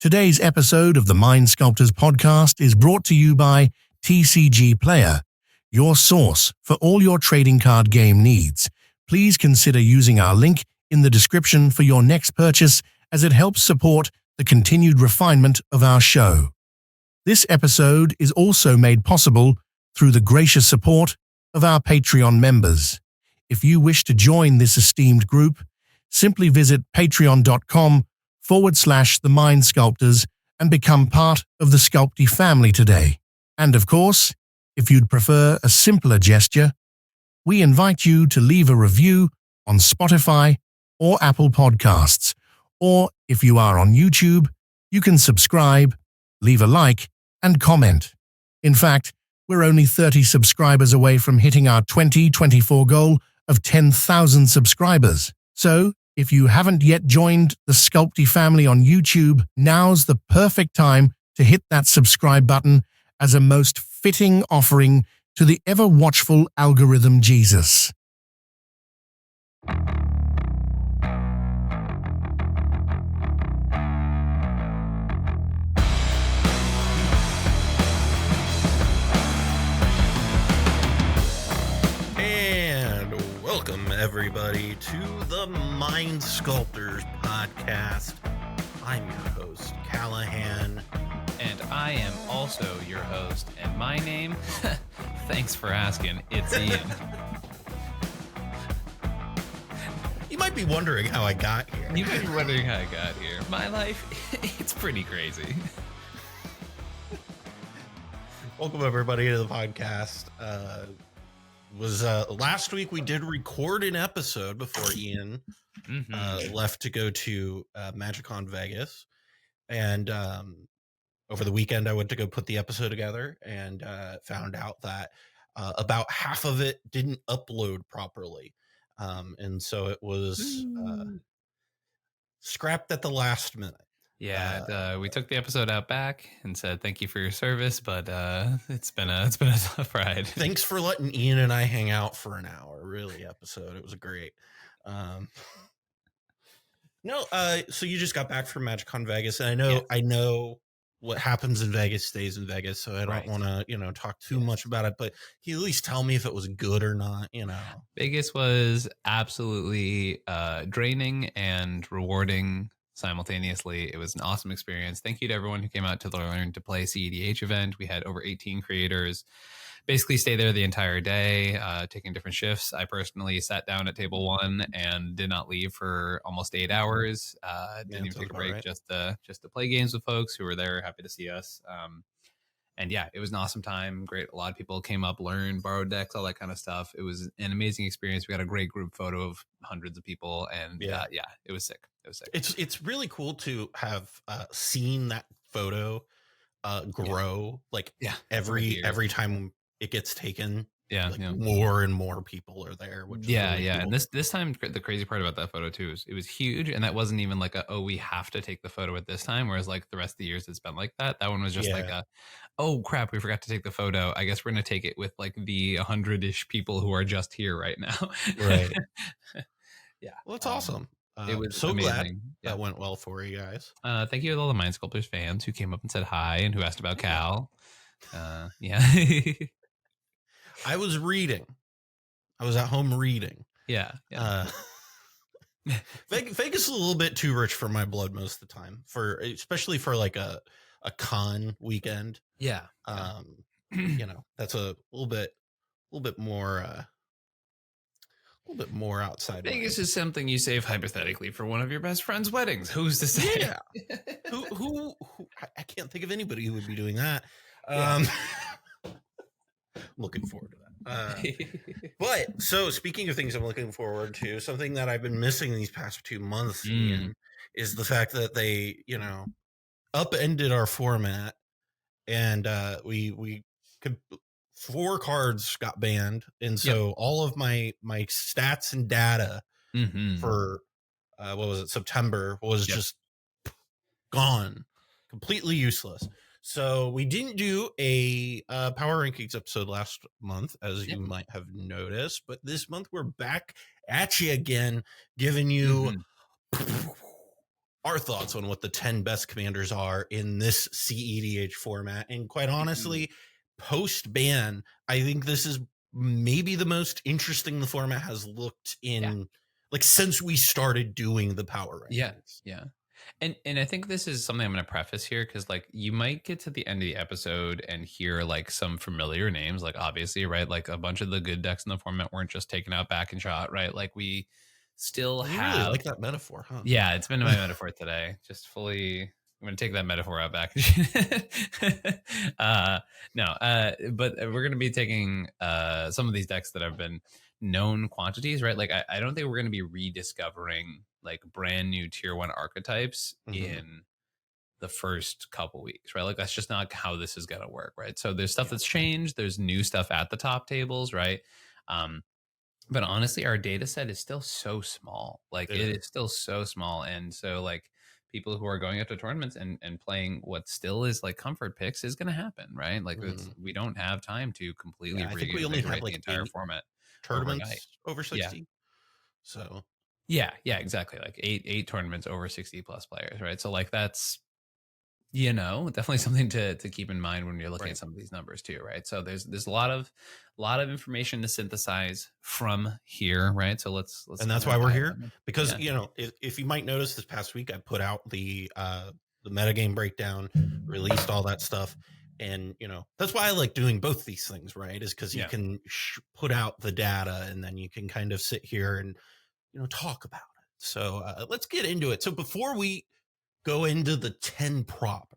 Today's episode of the Mind Sculptors podcast is brought to you by TCG Player, your source for all your trading card game needs. Please consider using our link in the description for your next purchase, as it helps support the continued refinement of our show. This episode is also made possible through the gracious support of our Patreon members. If you wish to join this esteemed group, simply visit patreon.com/the Mind Sculptors and become part of the SCULPTY family today. And of course, if you'd prefer a simpler gesture, we invite you to leave a review on Spotify or Apple Podcasts. Or if you are on YouTube, you can subscribe, leave a like, and comment. In fact, we're only 30 subscribers away from hitting our 2024 goal of 10,000 subscribers. So, if you haven't yet joined the SCULPTY family on YouTube, now's the perfect time to hit that subscribe button as a most fitting offering to the ever-watchful algorithm Jesus. Welcome, everybody, to the Mind Sculptors podcast. I'm your host, Callahan. And I am also your host. And my name, thanks for asking, it's Ian. You might be wondering how I got here. You might be wondering how I got here. My life, it's pretty crazy. Welcome, everybody, to the podcast. Last week we did record an episode before Ian left to go to MagicCon Vegas, and over the weekend I went to go put the episode together and found out that about half of it didn't upload properly, and so it was scrapped at the last minute. Yeah, we took the episode out back and said thank you for your service, but it's been a tough ride. Thanks for letting Ian and I hang out for an hour. Really, episode. It was great. So you just got back from MagicCon Vegas, and I know what happens in Vegas stays in Vegas, so I don't want to talk too much about it. But can you at least tell me if it was good or not? Vegas was absolutely draining and rewarding simultaneously. It was an awesome experience. Thank you to everyone who came out to the Learn to Play cEDH event. We had over 18 creators basically stay there the entire day, taking different shifts. I personally sat down at table 1 and did not leave for almost 8 hours. Didn't even take a break, just to play games with folks who were there, happy to see us. And yeah, it was an awesome time. Great. A lot of people came up, learned, borrowed decks, all that kind of stuff. It was an amazing experience. We got a great group photo of hundreds of people, and it was sick. It was sick. It's really cool to have seen that photo grow every time it gets taken. More and more people are there, which is really cool. And this time the crazy part about that photo too is it was huge, and that wasn't even like we have to take the photo at this time, whereas like the rest of the years it's been like that one was just like oh crap, we forgot to take the photo. I guess we're gonna take it with like the 100-ish people who are just here right now. Right. Yeah, well, it's awesome. It was so amazing. Glad that went well for you guys. Thank you to all the Mind Sculptors fans who came up and said hi and who asked about Cal. I was reading. I was at home reading. Yeah. Vegas is a little bit too rich for my blood most of the time, especially for like a con weekend. Yeah. That's a little bit more outside. Vegas is something you save hypothetically for one of your best friend's weddings. Who's to say? Yeah. who I can't think of anybody who would be doing that. Looking forward to that. But so speaking of things I'm looking forward to, something that I've been missing these past 2 months Ian, is the fact that they, upended our format, and we could 4 cards got banned, and so all of my stats and data for September was just gone, completely useless. So we didn't do a Power Rankings episode last month, as you might have noticed. But this month we're back at you again, giving you our thoughts on what the 10 best commanders are in this cEDH format. And quite honestly, post ban, I think this is maybe the most interesting the format has looked in like since we started doing the power rankings. Yeah. And I think this is something I'm going to preface here, because like you might get to the end of the episode and hear like some familiar names, like obviously, right? Like a bunch of the good decks in the format weren't just taken out back and shot, right? Like we still You have. really like that metaphor, huh? Yeah, it's been my metaphor today. Just fully, I'm going to take that metaphor out back. But we're going to be taking some of these decks that have been known quantities, right? Like I don't think we're going to be rediscovering like brand new tier 1 archetypes in the first couple weeks, right? Like that's just not how this is going to work, right? So there's stuff that's changed. There's new stuff at the top tables, right? But honestly, our data set is still so small. Like it is still so small. And so like people who are going up to tournaments and playing what still is like comfort picks is going to happen, right? Like we don't have time to completely I think we only have like the entire format tournaments overnight. over 60. So yeah, exactly. Like eight tournaments over 60 plus players, right? So like that's, you know, definitely something to keep in mind when you're looking at some of these numbers too, right? So there's a lot of information to synthesize from here, right? So let's and that's why we're here, because you know, if you might notice, this past week I put out the metagame breakdown, released all that stuff, and you know that's why I like doing both these things, right? Is because you can put out the data and then you can kind of sit here and you know talk about it. So let's get into it. So before we go into the 10 proper,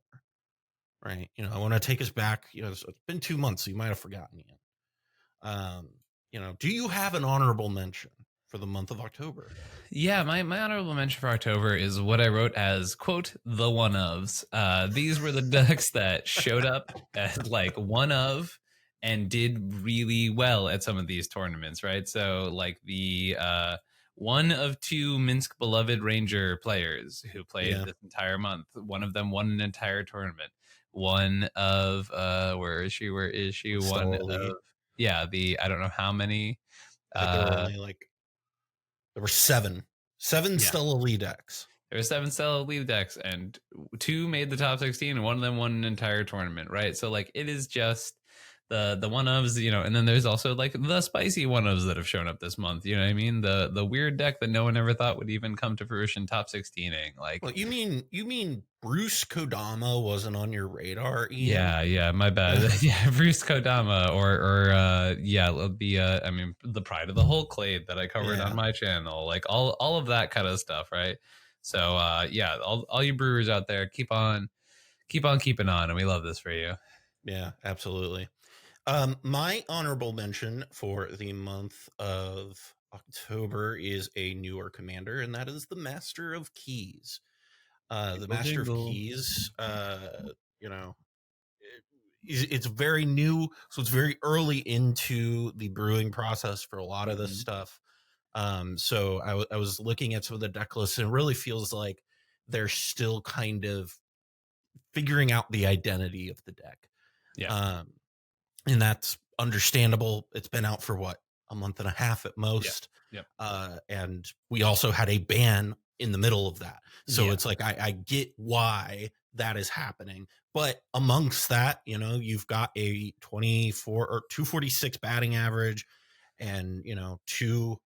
right? You know, I want to take us back. You know, it's been 2 months, so you might have forgotten yet. You know, do you have an honorable mention for the month of October? Yeah, my honorable mention for October is what I wrote as, quote, the one ofs. These were the decks that showed up as like one of and did really well at some of these tournaments, right? So like the one of 2 Minsk beloved Ranger players who played this entire month. One of them won an entire tournament. One of where is she? One of I don't know how many. I think there were only like there were seven Stella Lee decks. There were 7 Stella Lee decks, and 2 made the top 16, and one of them won an entire tournament, right? So like it is just the one ofs, you know, and then there's also like the spicy one ofs that have shown up this month. You know what I mean? The weird deck that no one ever thought would even come to fruition, top 16ing. Like, well, you mean Bruce Kodama wasn't on your radar, Ian? Yeah, my bad. Bruce Kodama or the I mean the Pride of the Whole Clade that I covered on my channel, like all of that kind of stuff, right? So all you brewers out there, keep on keeping on, and we love this for you. Yeah, absolutely. My honorable mention for the month of October is a newer commander, and that is the Master of Keys. The Master of Keys, you know, it's very new, so it's very early into the brewing process for a lot of this stuff. So I was looking at some of the deck lists, and it really feels like they're still kind of figuring out the identity of the deck. And that's understandable. It's been out for what, a month and a half at most. And we also had a ban in the middle of that. So it's like, I get why that is happening. But amongst that, you know, you've got a 24 or 246 batting average and, you know, 2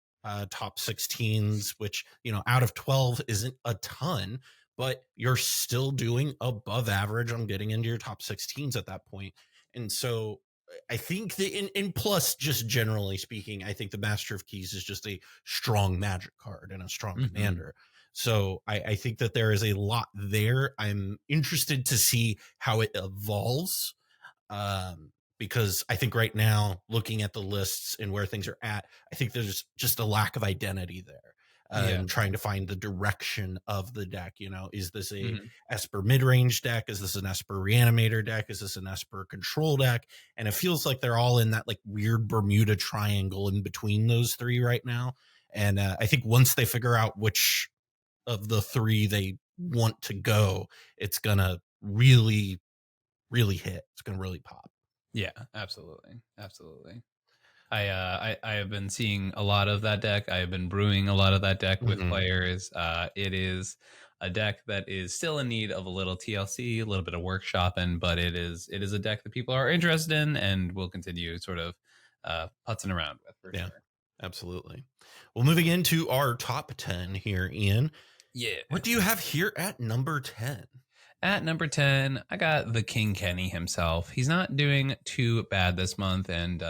top 16s, which, you know, out of 12 isn't a ton, but you're still doing above average on getting into your top 16s at that point. And so I think that in plus, just generally speaking, I think the Master of Keys is just a strong magic card and a strong commander. So I think that there is a lot there. I'm interested to see how it evolves. Because I think right now, looking at the lists and where things are at, I think there's just a lack of identity there. And trying to find the direction of the deck. You know, is this a Esper mid-range deck? Is this an Esper Reanimator deck? Is this an Esper control deck? And it feels like they're all in that like weird Bermuda triangle in between those 3 right now. And I think once they figure out which of the 3 they want to go, it's gonna really, really hit. It's gonna really pop. Yeah, absolutely. I have been seeing a lot of that deck. I have been brewing a lot of that deck with players. It is a deck that is still in need of a little TLC, a little bit of workshopping, but it is a deck that people are interested in and will continue sort of putzing around with for sure. Absolutely. Well, moving into our top 10 here, Ian. Yeah. What do you have here at number 10? At number 10, I got the King Kenny himself. He's not doing too bad this month, and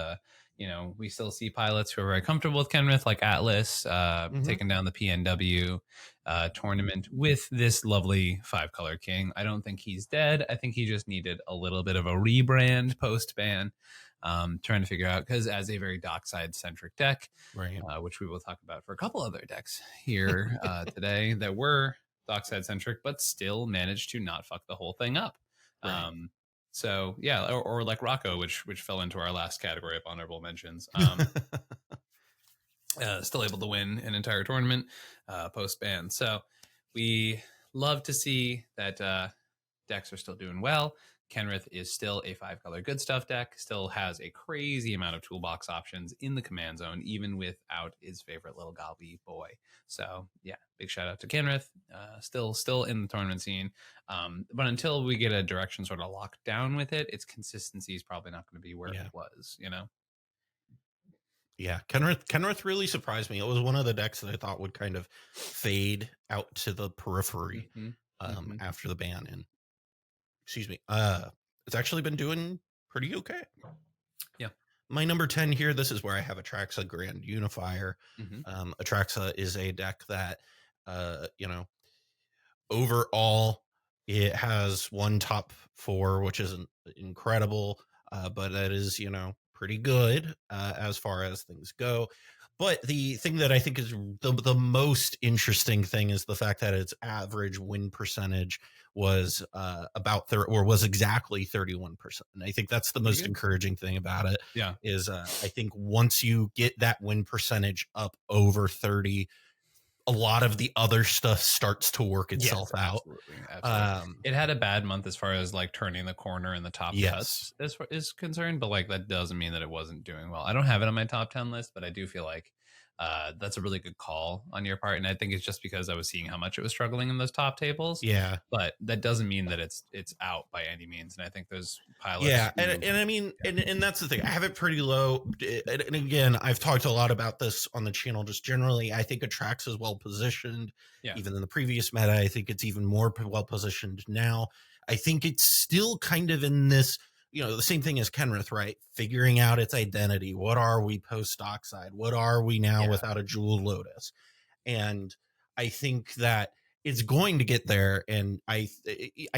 we still see pilots who are very comfortable with Kenrith, like Atlas, taking down the PNW tournament with this lovely 5-color king. I don't think he's dead. I think he just needed a little bit of a rebrand post-ban. Trying to figure out, because as a very dockside centric deck, right, which we will talk about for a couple other decks here today that were dockside centric, but still managed to not fuck the whole thing up. Right. So yeah, or like Rocco, which fell into our last category of honorable mentions. Still able to win an entire tournament post ban. So we love to see that decks are still doing well. Kenrith is still a 5-color good stuff deck, still has a crazy amount of toolbox options in the command zone, even without his favorite little gobby boy. So yeah, big shout out to Kenrith, still in the tournament scene. But until we get a direction sort of locked down with it, its consistency is probably not going to be where it was, Yeah, Kenrith really surprised me. It was one of the decks that I thought would kind of fade out to the periphery after the ban, and excuse me, it's actually been doing pretty okay. Yeah. My number 10 here, this is where I have Atraxa Grand Unifier. Atraxa is a deck that, overall, it has one top 4, which isn't incredible, but that is, pretty good as far as things go. But the thing that I think is the most interesting thing is the fact that its average win percentage was was exactly 31%. And I think that's the most encouraging thing about it. Yeah, is I think once you get that win percentage up over 30, a lot of the other stuff starts to work itself out. Absolutely. It had a bad month as far as like turning the corner in the top cuts is concerned, but like that doesn't mean that it wasn't doing well. I don't have it on my top 10 list, but I do feel like that's a really good call on your part, and I think it's just because I was seeing how much it was struggling in those top tables. Yeah, but that doesn't mean that it's out by any means, and I think those pilots. Yeah, and I mean, and that's the thing. I have it pretty low, and again, I've talked a lot about this on the channel. Just generally, I think Atraxa is well positioned. Yeah. Even in the previous meta, I think it's even more well positioned now. I think it's still kind of in this. The same thing as Kenrith, right? Figuring out its identity. What are we post dockside? What are we now without a Jewel Lotus? And I think that it's going to get there. And I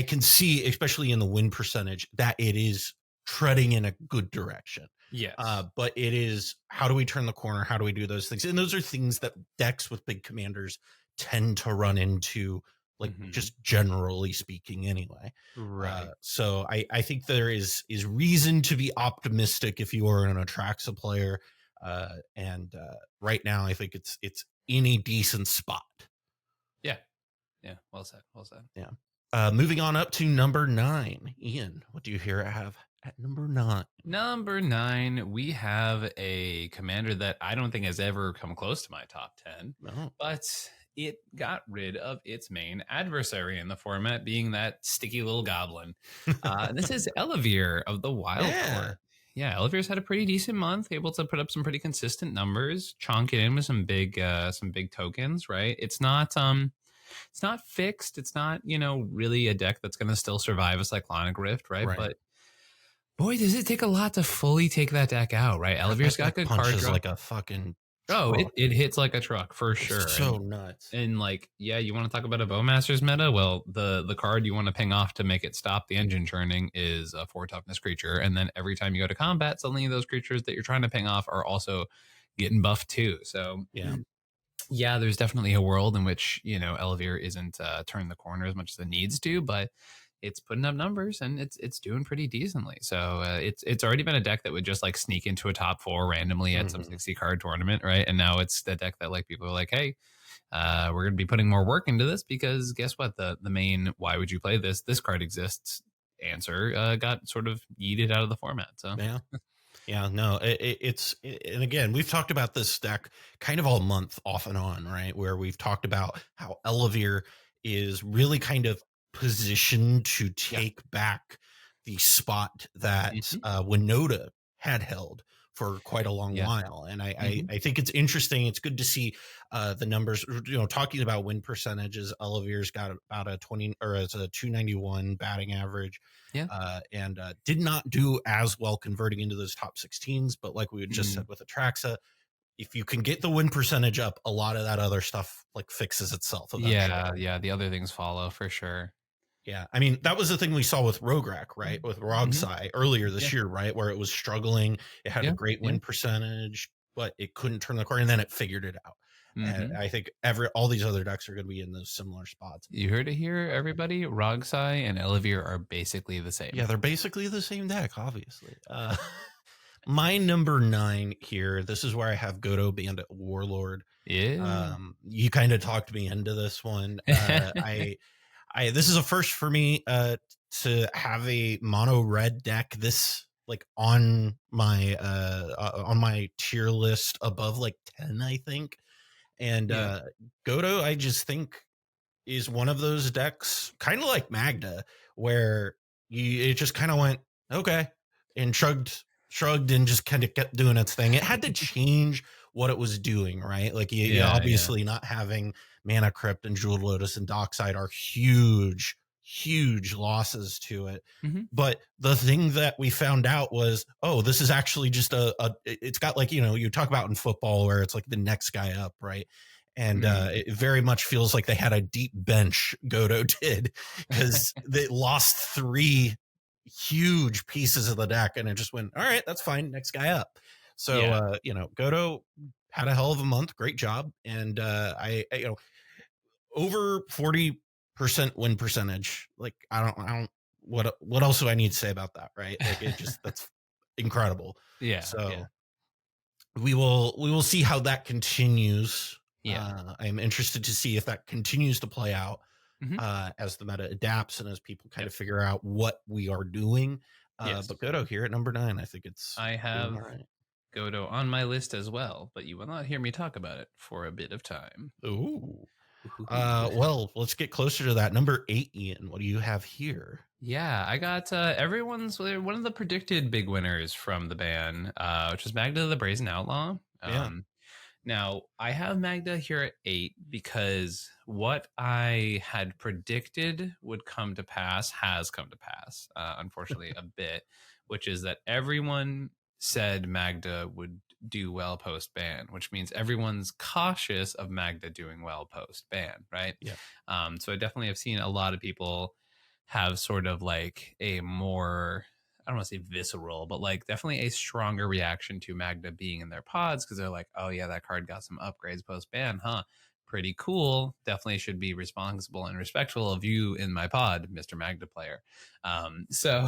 can see, especially in the win percentage, that it is treading in a good direction. Yes. But it is, how do we turn the corner? How do we do those things? And those are things that decks with big commanders tend to run into, like just generally speaking anyway. Right. So I think there is reason to be optimistic if you are an Atraxa player. And right now I think it's in a decent spot. Yeah. Yeah. Well said. Yeah. Moving on up to number 9. Ian, what do you have at number 9? Number 9, we have a commander that I don't think has ever come close to my top 10. No. But it got rid of its main adversary in the format, being that sticky little goblin. This is Elevere of the Wild Court. Yeah, Elevere's had a pretty decent month, able to put up some pretty consistent numbers, chonk it in with some big tokens, right? It's not fixed. It's not, really a deck that's going to still survive a Cyclonic Rift, right? But boy, does it take a lot to fully take that deck out, right? Elevere's got good card draw. Like a fucking truck. It hits like a truck for sure. It's so nuts. And like, yeah, you want to talk about a Bowmaster's meta? Well, the card you want to ping off to make it stop the engine churning is a 4 toughness creature. And then every time you go to combat, suddenly those creatures that you're trying to ping off are also getting buffed too. So yeah, there's definitely a world in which, Elevere isn't turning the corner as much as it needs to, but it's putting up numbers and it's doing pretty decently. So it's already been a deck that would just like sneak into a top 4 randomly at some 60 card tournament, right? And now it's the deck that like people are like, hey, we're going to be putting more work into this because guess what? The main why would you play this card exists answer got sort of yeeted out of the format. So yeah, no, and again, we've talked about this deck kind of all month off and on, right? Where we've talked about how Elevere is really kind of positioned to take back the spot that Winota had held for quite a long while. And I think it's interesting. It's good to see the numbers, talking about win percentages. Oliveir's got about a 20 or as a 291 batting average. And did not do as well converting into those top 16s. But like we had just said with Atraxa, if you can get the win percentage up, a lot of that other stuff like fixes itself eventually. Yeah. The other things follow for sure. Yeah, I mean, that was the thing we saw with Rograk, right? With Rogsai earlier this year, right? Where it was struggling. It had a great win percentage, but it couldn't turn the corner, and then it figured it out. And I think all these other decks are going to be in those similar spots. You heard it here, everybody. Rogsai and Oliveir are basically the same. Yeah, they're basically the same deck, obviously. My number 9 here, this is where I have Godo Bandit Warlord. Yeah. You kind of talked me into this one. This is a first for me to have a mono red deck this like on my tier list above like 10, I think. And Godo, I just think, is one of those decks, kind of like Magda, where it just kind of went okay and shrugged and just kind of kept doing its thing. It had to change what it was doing, right? Like you obviously not having Mana Crypt and Jeweled Lotus and Dockside are huge losses to it. But the thing that we found out was, oh, this is actually just it's got like, you talk about in football where it's like the next guy up, right? And it very much feels like they had a deep bench, Godo did, because they lost 3 huge pieces of the deck and it just went, all right, that's fine, next guy up. So Godo had a hell of a month, great job. And I over 40% win percentage, like I don't what else do I need to say about that, right? Like it just that's incredible. We will see how that continues. I'm interested to see if that continues to play out as the meta adapts and as people kind of figure out what we are doing. But Godo here at number 9, I think I have Godo on my list as well, but you will not hear me talk about it for a bit of time. Ooh. Well, let's get closer to that. Number 8, Ian, what do you have here? Yeah, I got one of the predicted big winners from the ban, which is Magda the Brazen Outlaw. Now, I have Magda here at 8 because what I had predicted would come to pass has come to pass, unfortunately, a bit, which is that everyone said Magda would do well post-ban, which means everyone's cautious of Magda doing well post-ban, right? So I definitely have seen a lot of people have sort of like a more, I don't want to say visceral, but like definitely a stronger reaction to Magda being in their pods because they're like, oh yeah, that card got some upgrades post ban, huh? Pretty cool. Definitely should be responsible and respectful of you in my pod, Mr. Magda player. So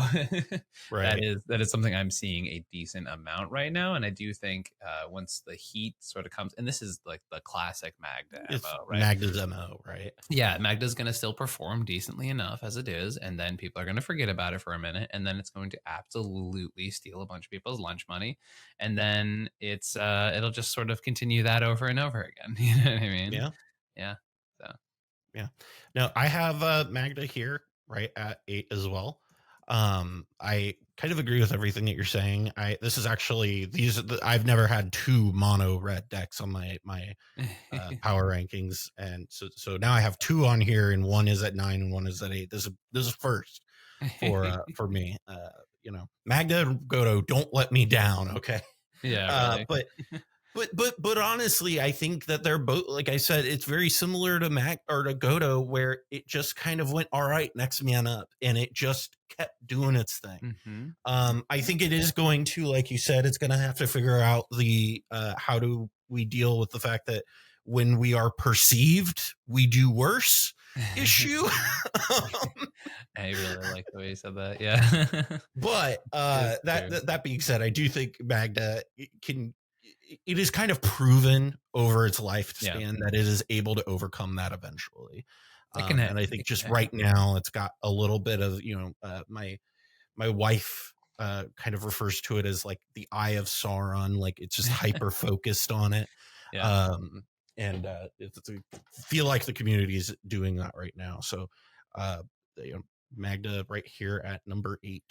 that is something I'm seeing a decent amount right now, and I do think once the heat sort of comes, and this is like the classic Magda MO, right? Magda's MO, right? Yeah, Magda's going to still perform decently enough as it is, and then people are going to forget about it for a minute, and then it's going to absolutely steal a bunch of people's lunch money, and then it'll just sort of continue that over and over again. You know what I mean? Now I have Magda here right at 8 as well. I kind of agree with everything that you're saying. This is actually I've never had 2 mono red decks on my power rankings, and so now I have 2 on here, and one is at 9 and one is at 8. This is first for me. Magda and Godo, don't let me down, okay? But honestly, I think that they're both, like I said, it's very similar to to Godo, where it just kind of went, all right, next man up, and it just kept doing its thing. I think it is going to, like you said, it's going to have to figure out the how do we deal with the fact that when we are perceived, we do worse issue. I really like the way you said that. Yeah. But that being said, I do think Magda it is kind of proven over its lifespan that it is able to overcome that eventually. And I think just right now it's got a little bit of, my wife kind of refers to it as like the eye of Sauron. Like it's just hyper focused on it. and feel like the community is doing that right now. So Magda right here at number 8.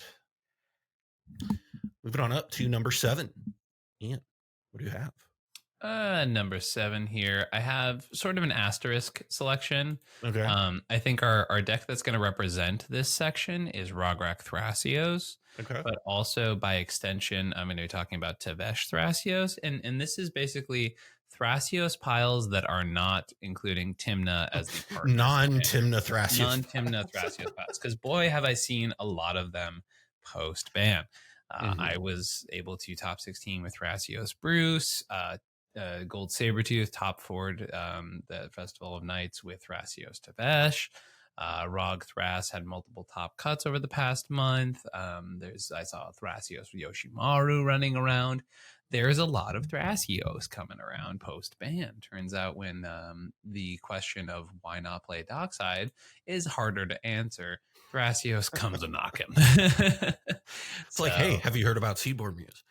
Moving on up to number 7. Ian, what do you have? Number 7 here. I have sort of an asterisk selection. Okay. I think our deck that's going to represent this section is Rograk Thrasios. Okay. But also by extension, I'm going to be talking about Tevesh Thrasios. And this is basically Thrasios piles that are not including Tymna as the partner. Non-Tymna Thrasios. Non-Tymna Thrasios piles. Because boy, have I seen a lot of them post-ban. I was able to top 16 with Thrasios Bruce, Gold Sabretooth, top forward the Festival of Nights with Thrasios Tevesh. Rog Thras had multiple top cuts over the past month. I saw Thrasios Yoshimaru running around. There's a lot of Thrasios coming around post-ban. Turns out when the question of why not play Dockside is harder to answer, Thrasios comes a knocking. It's like, hey, have you heard about Seedborn Muse?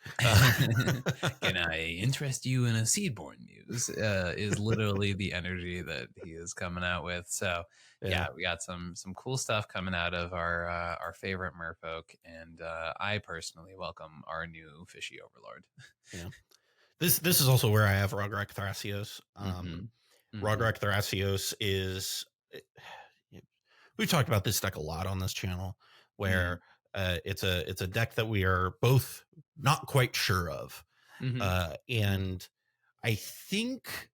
Can I interest you in a Seedborn Muse? Is literally the energy that he is coming out with. So yeah, we got some cool stuff coming out of our favorite merfolk, and I personally welcome our new fishy overlord. Yeah, this is also where I have Rograk Thrasios. Rograk Thrasios is. We've talked about this deck a lot on this channel, where it's a deck that we are both not quite sure of, and I think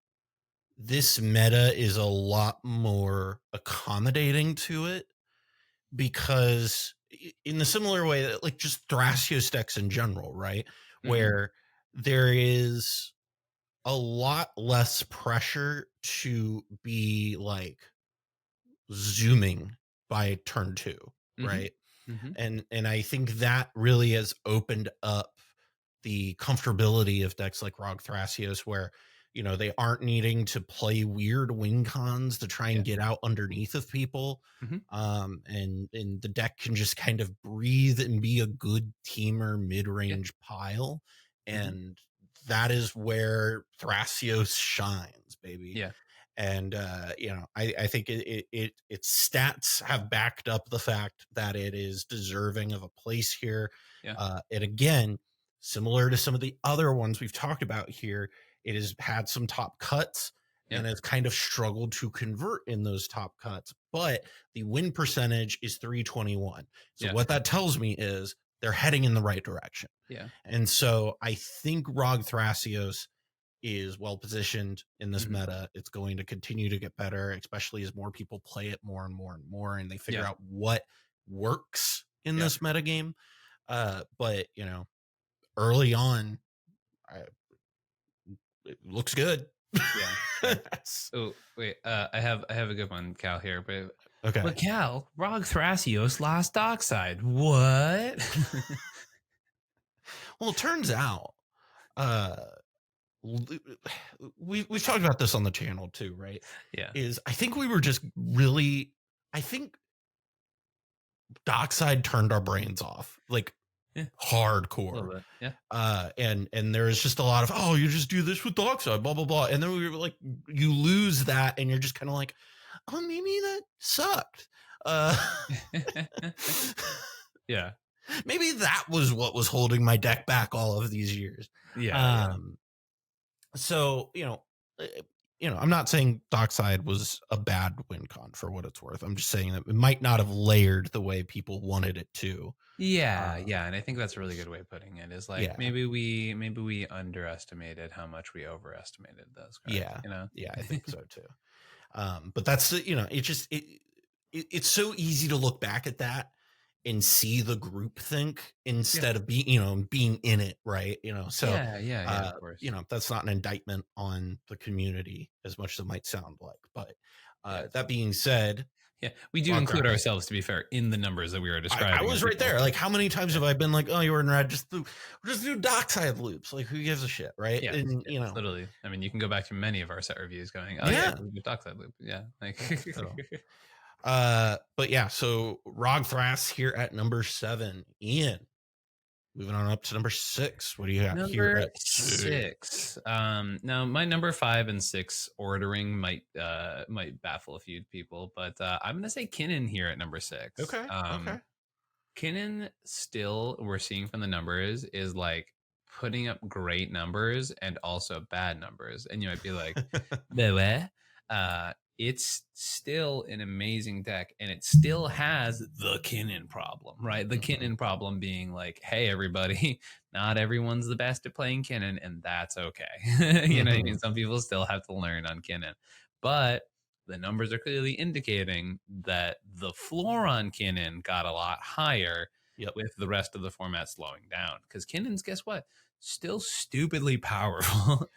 this meta is a lot more accommodating to it, because in the similar way that like just Thrasios decks in general, right, where there is a lot less pressure to be like zooming by turn 2, right? And I think that really has opened up the comfortability of decks like Rog Thrasios, where they aren't needing to play weird win cons to try and get out underneath of people, and the deck can just kind of breathe and be a good teamer mid-range pile, and that is where Thrasios shines, baby. Yeah. And I think its stats have backed up the fact that it is deserving of a place here. And again, similar to some of the other ones we've talked about here, it has had some top cuts and has kind of struggled to convert in those top cuts, but the win percentage is 321. So what that tells me is they're heading in the right direction. And so I think Rog Thrasios is well positioned in this meta. It's going to continue to get better, especially as more people play it more and more and more, and they figure out what works in this meta game. But early on, it looks good. Oh wait, I have a good one, Cal, here, but okay. But Cal, Rog Thrasios lost Dockside. What? Well, it turns out, we've talked about this on the channel too, right? I think we were just really, I think Dockside turned our brains off, like hardcore. And there's just a lot of, oh, you just do this with Dockside, blah blah blah, and then we were like, you lose that, and you're just kind of like, oh, maybe that sucked. Maybe that was what was holding my deck back all of these years. So, I'm not saying Dockside was a bad win con for what it's worth. I'm just saying that it might not have layered the way people wanted it to. And I think that's a really good way of putting it, is like maybe we underestimated how much we overestimated those cards. I think so too. But that's it's so easy to look back at that and see the group think instead of being in it, right? Of course. That's not an indictment on the community as much as it might sound like, but that being said, we do include ourselves, to be fair, in the numbers that we were describing. I was right there. Like, how many times have I been like, oh, you were in red, just do Dockside loops, like who gives a shit, right? And literally, I mean, you can go back to many of our set reviews going, Dockside loop, but so Rog Thras here at number 7. Ian, moving on up to number 6. What do you got here Number at 6. Now my number 5 and 6 ordering might baffle a few people, but I'm gonna say Kinnan here at number 6. Okay. Okay. Kinnan still, we're seeing from the numbers, is like putting up great numbers and also bad numbers. And you might be like, "Bleh." It's still an amazing deck, and it still has the Kinnan problem, right? The Kinnan problem being like, hey, everybody, not everyone's the best at playing Kinnan, and that's okay. You know what I mean? Some people still have to learn on Kinnan. But the numbers are clearly indicating that the floor on Kinnan got a lot higher with the rest of the format slowing down. Because Kinnan's, guess what? Still stupidly powerful.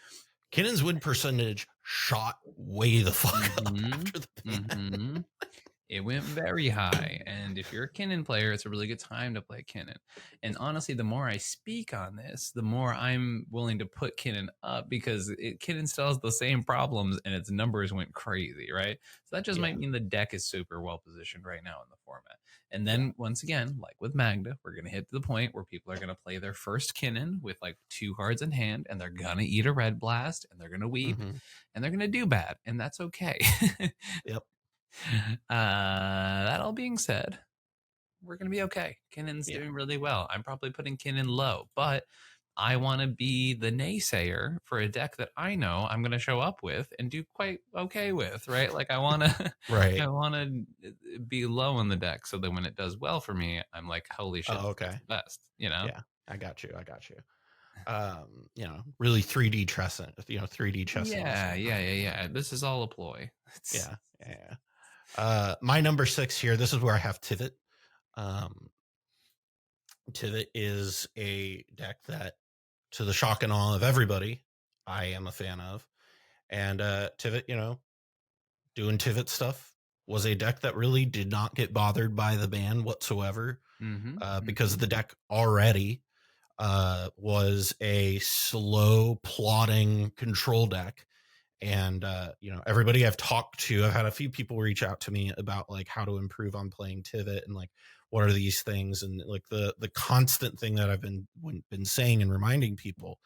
Kinnan's win percentage shot way the fuck up after the ban. It went very high, and if you're a Kinnan player, it's a really good time to play Kinnan. And honestly, the more I speak on this, the more I'm willing to put Kinnan up, because Kinnan still has the same problems and its numbers went crazy, right? So that just might mean the deck is super well positioned right now in the format. And then once again, like with Magda, we're going to hit to the point where people are going to play their first Kinnan with like 2 cards in hand, and they're going to eat a red blast, and they're going to weep, and they're going to do bad, and that's okay. Yep. That all being said, we're gonna be okay. Kinnan's doing really well. I'm probably putting Kinnan low, but I want to be the naysayer for a deck that I know I'm gonna show up with and do quite okay with, right? Like I want to, I want to be low in the deck so that when it does well for me, I'm like, holy shit, okay, it's the best, you know? Yeah, I got you. You know, really 3D chess, 3D chess. Yeah. This is all a ploy. Yeah. My number 6 here, this is where I have Tivit. Tivit is a deck that, to the shock and awe of everybody, I am a fan of. And Tivit, doing Tivit stuff, was a deck that really did not get bothered by the ban whatsoever, because the deck already was a slow plotting control deck. And everybody I've talked to, I've had a few people reach out to me about like how to improve on playing Tivit and like what are these things, and like the constant thing that I've been saying and reminding people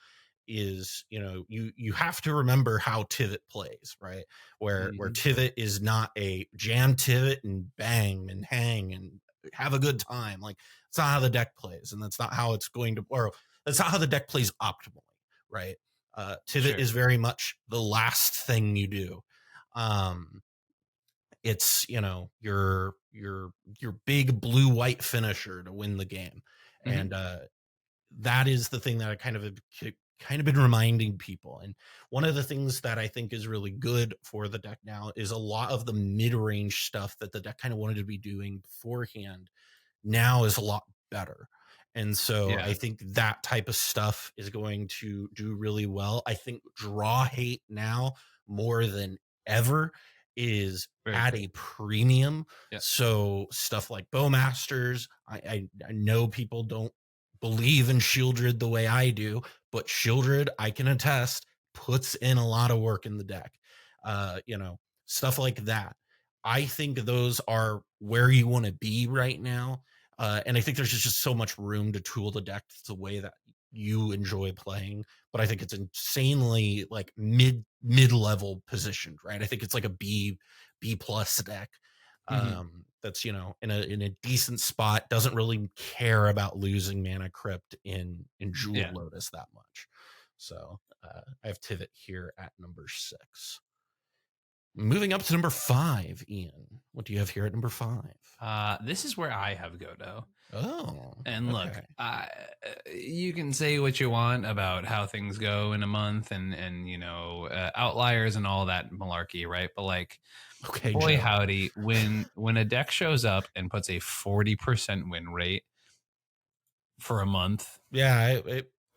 is, you have to remember how Tivit plays, right? Where Tivit is not a jam Tivit and bang and hang and have a good time. Like, it's not how the deck plays, and that's not how it's going to, or that's not how the deck plays optimally, right? Tivit is very much the last thing you do. It's your big blue-white finisher to win the game, and that is the thing that I kind of been reminding people. And one of the things that I think is really good for the deck now is a lot of the mid-range stuff that the deck kind of wanted to be doing beforehand now is a lot better. And so I think that type of stuff is going to do really well. I think draw hate now more than ever is at a premium. So stuff like Bowmasters, I know people don't believe in Shieldred the way I do, but Shieldred, I can attest, puts in a lot of work in the deck. Stuff like that. I think those are where you want to be right now. And I think there's just so much room to tool the deck the way that you enjoy playing. But I think it's insanely like mid-level positioned, right? I think it's like a B plus deck. That's in a decent spot, doesn't really care about losing Mana Crypt in Jewel Lotus that much. So I have Tivit here at number 6. Moving up to number 5, Ian. What do you have here at number 5? This is where I have Godo. Oh. And look, you can say what you want about how things go in a month and outliers and all that malarkey, right? But like, boy, howdy, when a deck shows up and puts a 40% win rate for a month,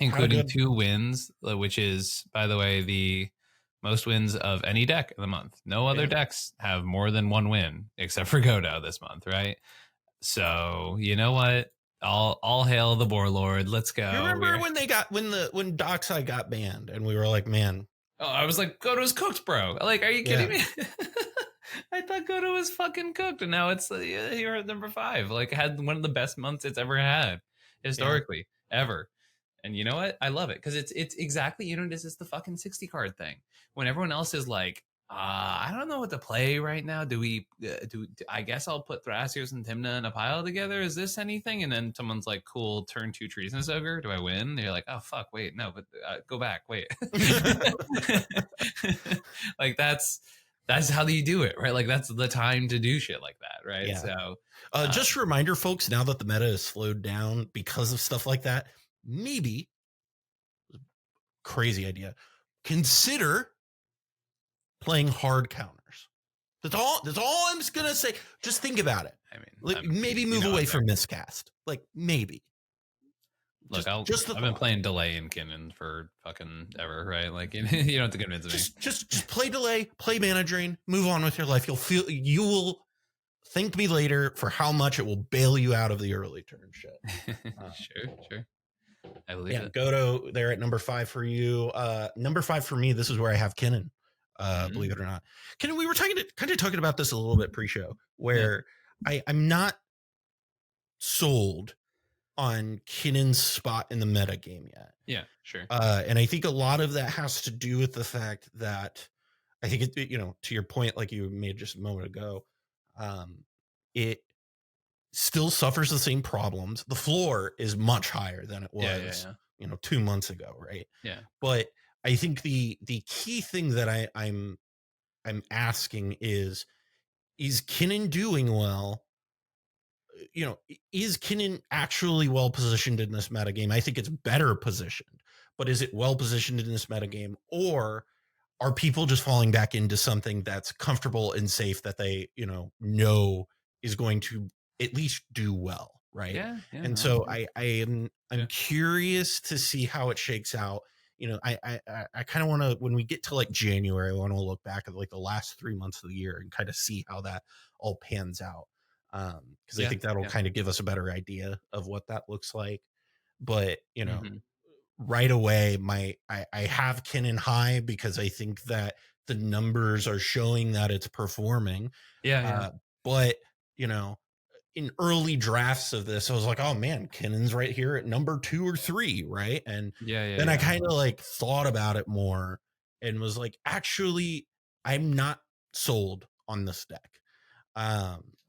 including 2 wins, which is, by the way, the most wins of any deck in the month. No other decks have more than 1 win except for Godo this month, right? So you know what? All hail the Warlord. Let's go. You remember when Dockside got banned and we were like, man. Oh, I was like, Godo's cooked, bro. Like, are you kidding me? I thought Godo was fucking cooked, and now it's you're at number 5. Like, had one of the best months it's ever had. historically ever. And you know what? I love it because it's exactly, you know, this is the fucking 60 card thing. When everyone else is like, I don't know what to play right now. I guess I'll put Thrasios and Tymna in a pile together. Is this anything? And then someone's like, cool, turn 2 Treason Ogre. Do I win? They're like, oh fuck, wait, no, but go back, wait. Like that's how you do it, right? Like that's the time to do shit like that, right? Yeah. So just a reminder, folks, now that the meta is slowed down because of stuff like that, maybe, crazy idea, consider playing hard counters. That's all I'm just gonna say. Just think about it. I mean, like maybe move away from miscast. Like maybe. Look, I've been playing delay in Kinnan for fucking ever, right? Like you don't have to convince me. Just play delay, play mana drain, move on with your life. You will thank me later for how much it will bail you out of the early turn shit. Sure. I believe it. Goto there at number 5 for you. Number 5 for me. This is where I have Kinnan. Believe it or not, Kinnan. We were talking about this a little bit pre-show, where I'm not sold on Kinnan's spot in the meta game yet. Yeah, sure. And I think a lot of that has to do with the fact that I think it, to your point, like you made just a moment ago, it still suffers the same problems. The floor is much higher than it was, 2 months ago, right? Yeah. But I think the key thing that I'm asking is Kinnan doing well? Is Kinnan actually well positioned in this metagame? I think it's better positioned, but is it well positioned in this metagame, or are people just falling back into something that's comfortable and safe that they, know is going to at least do well, right? Yeah. And so I'm curious to see how it shakes out. I kind of want to, when we get to like January, I want to look back at like the last 3 months of the year and kind of see how that all pans out. Because I think that'll kind of give us a better idea of what that looks like. But right away, I have Kinnan high because I think that the numbers are showing that it's performing. But in early drafts of this, I was like, oh man, Kinnan's right here at number 2 or 3, right? And then I kind of like thought about it more and was like, actually, I'm not sold on this deck.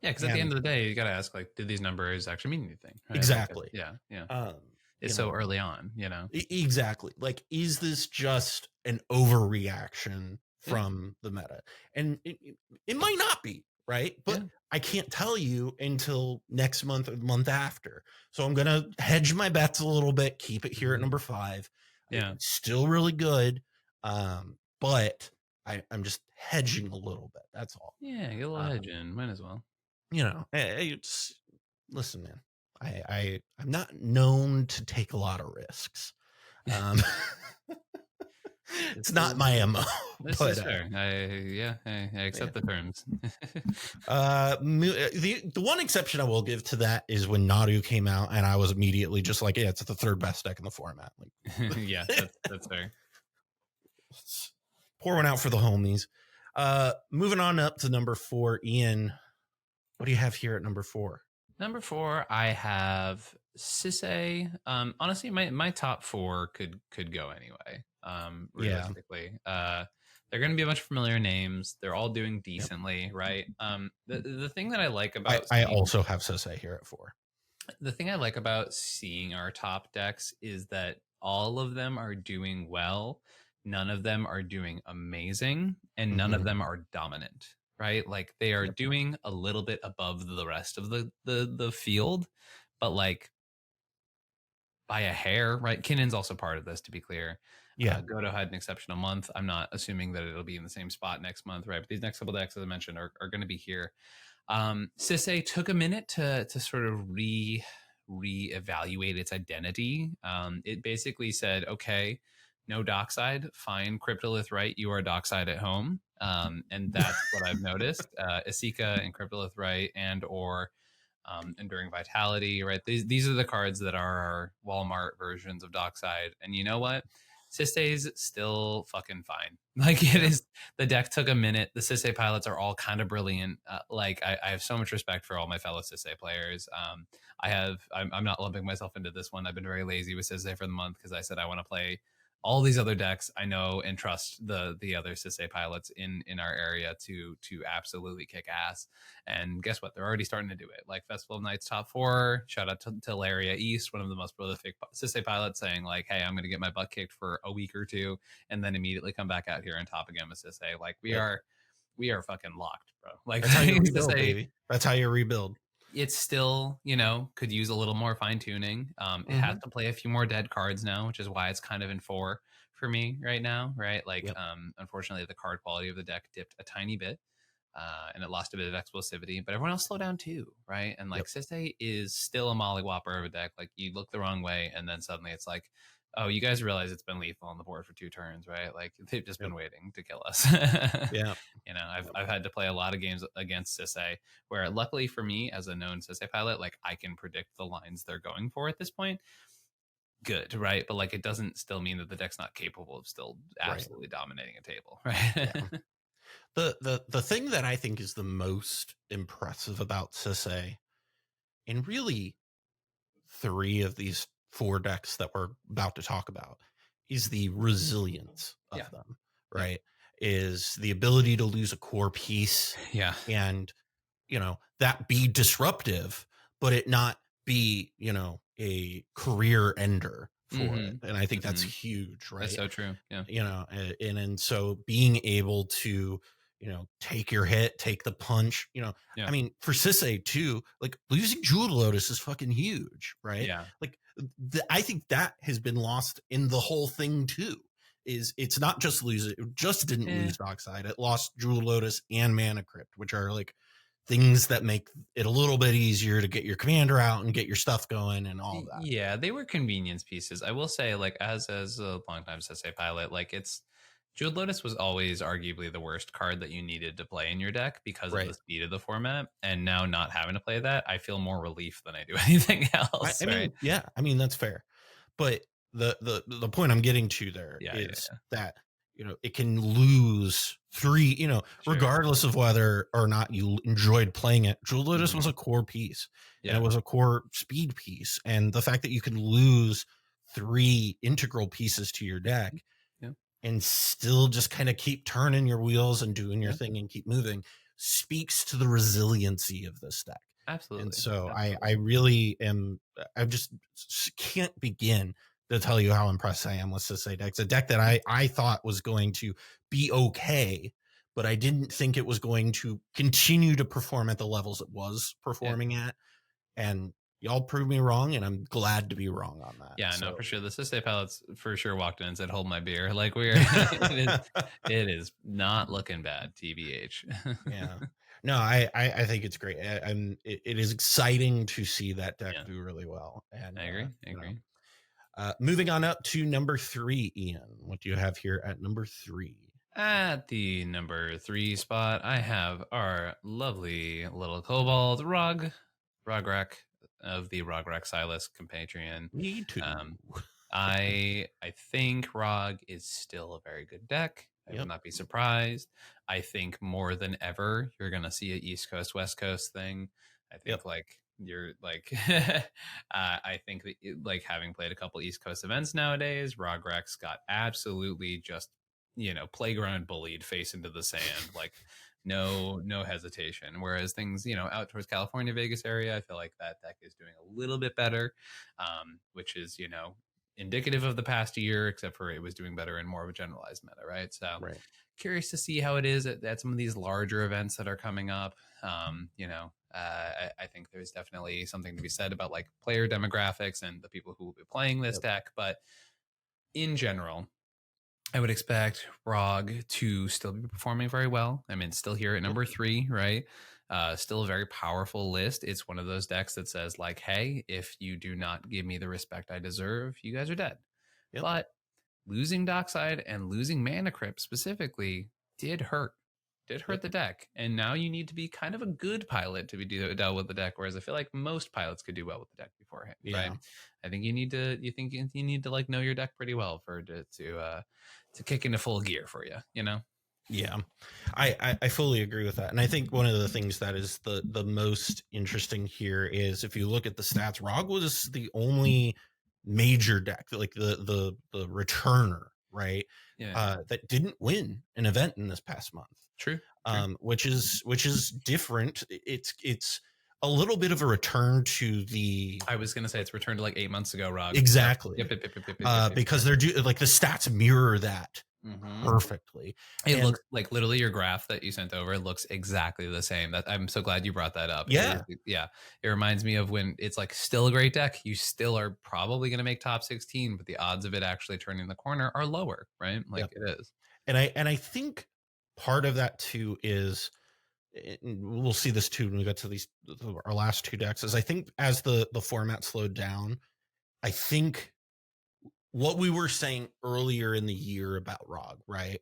Because at the end of the day, you got to ask, like, did these numbers actually mean anything? Right? Exactly. Like, it's so early on, Exactly. Like, is this just an overreaction from the meta? And it might not be, right? But I can't tell you until next month or the month after. So I'm going to hedge my bets a little bit, keep it here at number 5. It's still really good. But I'm just hedging a little bit. That's all. Yeah, get a little hedge in. Might as well. Listen, man. I'm not known to take a lot of risks. It's not my MO. This is fair. I accept the terms. The one exception I will give to that is when Nadu came out, and I was immediately just like, it's the 3rd best deck in the format. Like, that's fair. Pour one out for the homies. Moving on up to number 4, Ian. What do you have here at number 4? Number 4, I have Sisse. Honestly, my top 4 could go anyway. Realistically, they're going to be a bunch of familiar names. They're all doing decently, right? The thing that I like about I also have Sisse here at 4. The thing I like about seeing our top decks is that all of them are doing well. None of them are doing amazing, and none of them are dominant. Right? Like they are doing a little bit above the rest of the field, but like by a hair, right? Kinnan's also part of this, to be clear. Goto had an exceptional month. I'm not assuming that it'll be in the same spot next month, right? But these next couple decks, as I mentioned, are going to be here. Sisse took a minute to sort of reevaluate its identity. It basically said, okay, no dockside, fine, Cryptolith, right? You are dockside at home. And that's what I've noticed. Asika and Cryptolith, right? And or Enduring Vitality, right? These are the cards that are our Walmart versions of dockside. And you know what? Sisei's still fucking fine. Like it is, the deck took a minute. The Sisei pilots are all kind of brilliant. Like I have so much respect for all my fellow Sisei players. I'm not lumping myself into this one. I've been very lazy with Sisei for the month because I said I want to play all these other decks. I know and trust the other Sisei pilots in our area to absolutely kick ass. And guess what? They're already starting to do it. Like Festival of Nights top 4. Shout out to Laria East, one of the most prolific Sisei pilots, saying like, "Hey, I'm going to get my butt kicked for a week or two, and then immediately come back out here and top again with Sisei." Like we are fucking locked, bro. Like that's how you rebuild, baby. That's how you rebuild. It's still, could use a little more fine tuning. It has to play a few more dead cards now, which is why it's kind of in 4 for me right now, right? Like, unfortunately, the card quality of the deck dipped a tiny bit, and it lost a bit of explosivity, but everyone else slowed down too, right? And like Sisei is still a mollywhopper of a deck. Like you look the wrong way, and then suddenly it's like, oh, you guys realize it's been lethal on the board for 2 turns, right? Like they've just been waiting to kill us. I've had to play a lot of games against Sisei where luckily for me as a known Sisei pilot, like I can predict the lines they're going for at this point. Good, right? But like it doesn't still mean that the deck's not capable of still absolutely dominating a table, right? The thing that I think is the most impressive about Sisei, and really 3 of these 4 decks that we're about to talk about, is the resilience of them, right? Is the ability to lose a core piece, and that be disruptive, but it not be a career ender for it. And I think that's huge, right? That's so true. And so being able to take your hit, take the punch, I mean, for Sisei too, like losing Jeweled Lotus is fucking huge, right? Like I think that has been lost in the whole thing too. Is it's not just it just didn't lose Dockside, it lost Jeweled Lotus and Mana Crypt, which are like things that make it a little bit easier to get your commander out and get your stuff going and all that. Yeah, they were convenience pieces. I will say, like as a longtime Sisei pilot, like Jeweled Lotus was always arguably the worst card that you needed to play in your deck because of the speed of the format. And now not having to play that, I feel more relief than I do anything else. I mean, that's fair. But the point I'm getting to there is that it can lose 3, regardless of whether or not you enjoyed playing it. Jeweled Lotus was a core piece, and it was a core speed piece, and the fact that you could lose 3 integral pieces to your deck and still just kind of keep turning your wheels and doing your thing and keep moving speaks to the resiliency of this deck. Absolutely. And so I really am, I just can't begin to tell you how impressed I am with Sisei decks. A deck that I thought was going to be okay, but I didn't think it was going to continue to perform at the levels it was performing at. And y'all proved me wrong, and I'm glad to be wrong on that. Yeah, no, for sure. The Sisei pilots for sure walked in and said, "Hold my beer." Like it is not looking bad, TBH. No, I think it's great. It is exciting to see that deck do really well. And I agree. Moving on up to number 3, Ian. What do you have here at number 3? At the number 3 spot, I have our lovely little kobold Rograk of the Rograk Silas compatriot. Me too. I think Rog is still a very good deck. I would not be surprised. I think more than ever, you're going to see an East Coast, West Coast thing. I think you're like, I think that like having played a couple East Coast events nowadays, Rograk's got absolutely just, playground bullied face into the sand. Like no hesitation. Whereas things, out towards California, Vegas area, I feel like that deck is doing a little bit better, which is, indicative of the past year, except for it was doing better in more of a generalized meta, right? So curious to see how it is at some of these larger events that are coming up. I think there's definitely something to be said about like player demographics and the people who will be playing this deck. But in general, I would expect ROG to still be performing very well. I mean, still here at number 3, right? Still a very powerful list. It's one of those decks that says like, hey, if you do not give me the respect I deserve, you guys are dead. But losing Dockside and losing Mana Crypt specifically did hurt. did hurt the deck, and now you need to be kind of a good pilot to be dealt with the deck. Whereas I feel like most pilots could do well with the deck beforehand, right? I think you need to like know your deck pretty well for it to kick into full gear for you, you know? Yeah, I fully agree with that. And I think one of the things that is the most interesting here is if you look at the stats, ROG was the only major deck, like the returner, right? Yeah. That didn't win an event in this past month. True. Which is different. It's a little bit of a return to the. I was gonna say it's returned to like 8 months ago, ROG. Exactly. Yep. Because they're like the stats mirror that perfectly. It looks like literally your graph that you sent over looks exactly the same. That I'm so glad you brought that up. Yeah. It reminds me of when it's like still a great deck. You still are probably going to make top 16, but the odds of it actually turning the corner are lower, right? Like it is. And I think part of that too is, we'll see this too when we get to our last two decks, is I think as the format slowed down, I think what we were saying earlier in the year about ROG, right,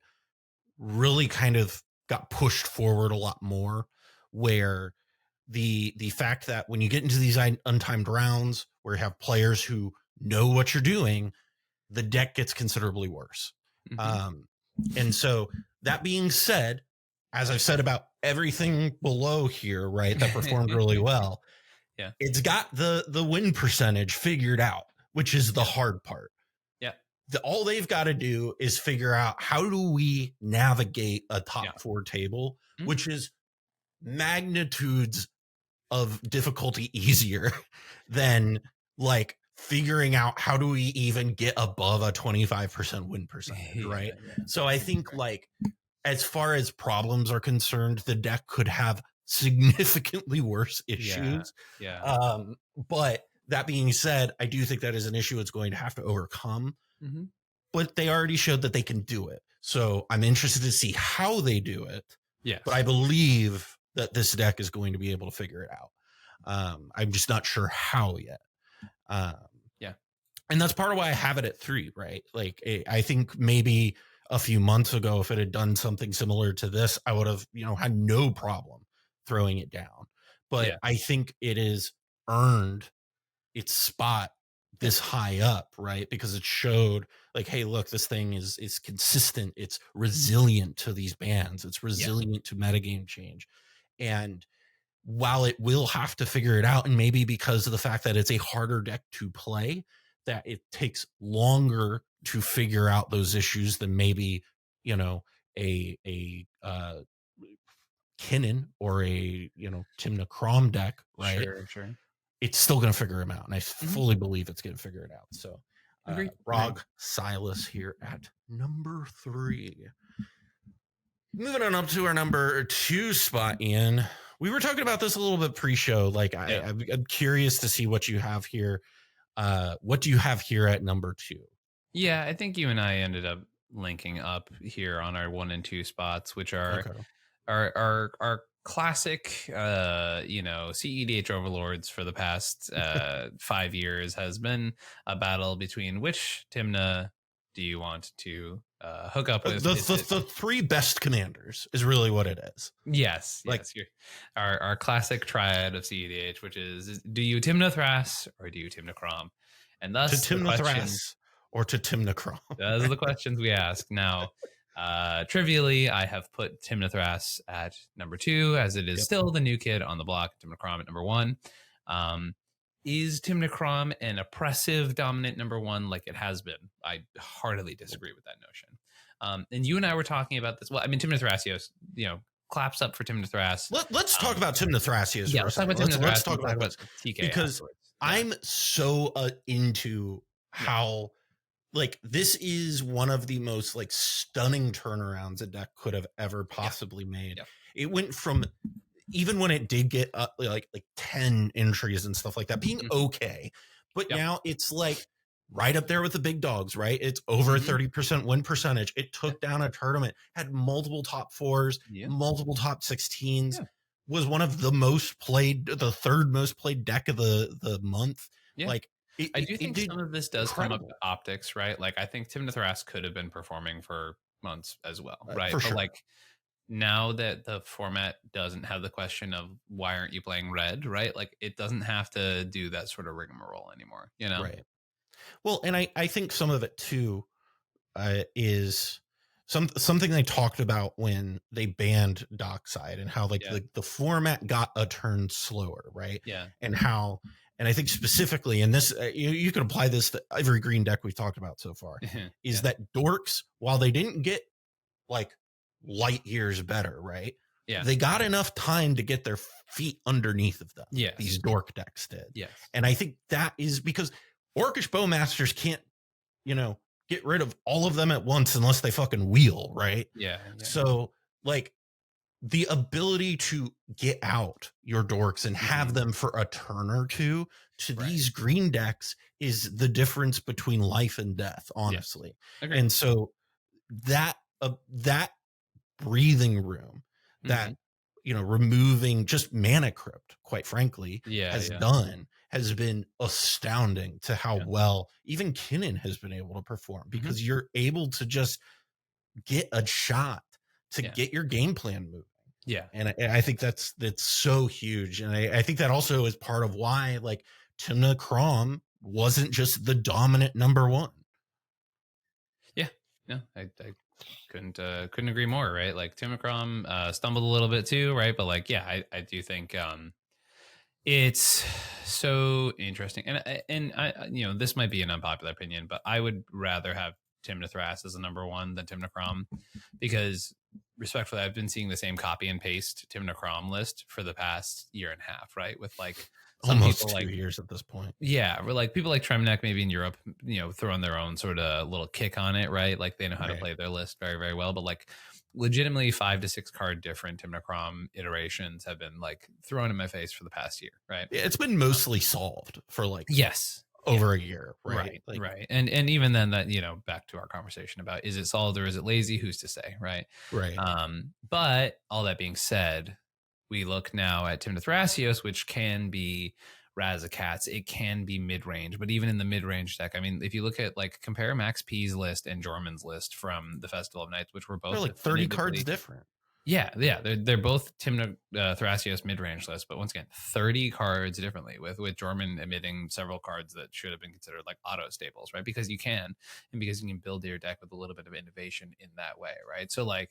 really kind of got pushed forward a lot more, where the fact that when you get into these untimed rounds where you have players who know what you're doing, the deck gets considerably worse. And so that being said, as I've said about everything below here, right, that performed really well, it's got the win percentage figured out, which is the hard part. All they've got to do is figure out how do we navigate a top four table, which is magnitudes of difficulty easier than like figuring out how do we even get above a 25% win percentage, right? So I think like as far as problems are concerned, the deck could have significantly worse issues. But that being said, I do think that is an issue it's going to have to overcome. But they already showed that they can do it. So I'm interested to see how they do it. But I believe that this deck is going to be able to figure it out. I'm just not sure how yet. And that's part of why I have it at 3, right? Like, I think maybe a few months ago, if it had done something similar to this, I would have, had no problem throwing it down. But I think it is earned its spot this high up, right? Because it showed like, hey, look, this thing is consistent. It's resilient to these bans. It's resilient to metagame change. And while it will have to figure it out, and maybe because of the fact that it's a harder deck to play, that it takes longer to figure out those issues than maybe, a Kinnan or a, Timna Crom deck, right? Sure. It's still going to figure him out. And I fully believe it's going to figure it out. So ROG Silas here at number 3. Moving on up to our number 2 spot, Ian. We were talking about this a little bit pre-show. Like, I'm curious to see what you have here. What do you have here at number 2? Yeah, I think you and I ended up linking up here on our 1 and 2 spots, which are our classic, CEDH overlords for the past 5 years has been a battle between which Timna do you want to hook up with. The 3 best commanders is really what it is. Yes. Our classic triad of cEDH, which is do you Timna Thras or do you Timna Crom? And thus to Timna Thras or to Timna Crom. Those are the questions we ask. Now, trivially, I have put Timna Thras at number 2, as it is still the new kid on the block. Timna Crom at number 1. Is Timna Crom an oppressive dominant number 1 like it has been? I heartily disagree with that notion. And you and I were talking about this. Well, I mean, Timna Thrasios, claps up for Timna Thras. Let's talk about Timna Thrasios. Yeah, let's talk about TK because afterwards. I'm so into how like this is one of the most like stunning turnarounds a deck could have ever possibly made. It went from, even when it did get up like 10 entries and stuff like that, being okay, but now it's like right up there with the big dogs, right? It's over 30% win percentage. It took down a tournament, had multiple top 4s, multiple top 16s, was one of the most played, the 3rd most played deck of the month. Like, I do think some of this does come up to optics, right? Like, I think Timna Thras could have been performing for months as well, right? For sure. But like, now that the format doesn't have the question of why aren't you playing red, right? Like it doesn't have to do that sort of rigmarole anymore, you know? Right. Well, and I think some of it too is something they talked about when they banned Dockside, and how like the format got a turn slower, right? Yeah. And how, and I think specifically in this, you can apply this to every green deck we've talked about so far, is that dorks, while they didn't get like light years better, right? Yeah. They got enough time to get their feet underneath of them. Yeah. These dork decks did. Yes. And I think that is because Orcish Bowmasters can't, get rid of all of them at once unless they fucking wheel, right? Yeah. So like the ability to get out your dorks and have them for a turn or two to these green decks is the difference between life and death, honestly. And so that breathing room that removing just Mana Crypt, quite frankly, has been astounding to how well even Kinnan has been able to perform, because you're able to just get a shot to get your game plan moving. Yeah. And I think that's so huge. And I think that also is part of why like Timna Crom wasn't just the dominant number one. Yeah. No, I couldn't agree more, right? Like Timna Crom stumbled a little bit too, right? But like, yeah, I do think it's so interesting. And I this might be an unpopular opinion, but I would rather have Timna Thras as a number one than Timna Crom, because respectfully, I've been seeing the same copy and paste Timna Crom list for the past year and a half, right? With like almost people 2 years at this point. Yeah, or like people like Tremnek maybe in Europe, throwing their own sort of little kick on it, right? Like they know how to play their list very, very well. But like legitimately 5 to 6 card different Timna Crom iterations have been like thrown in my face for the past year, right? Yeah, it's been mostly solved for like over a year, right? Right. And even then, that back to our conversation about, is it solved or is it lazy? Who's to say, right? But all that being said, we look now at Timna Thrasios, which can be Razakats. It can be mid-range, but even in the mid-range deck, I mean, if you look at like compare Max P's list and Jorman's list from the Festival of Nights, which were both like 30 cards different. Yeah, they're both Timna Thrasios mid-range lists, but once again, 30 cards differently, with Jorman emitting several cards that should have been considered like auto staples, right? Because you can, and because you can build your deck with a little bit of innovation in that way, right? So like,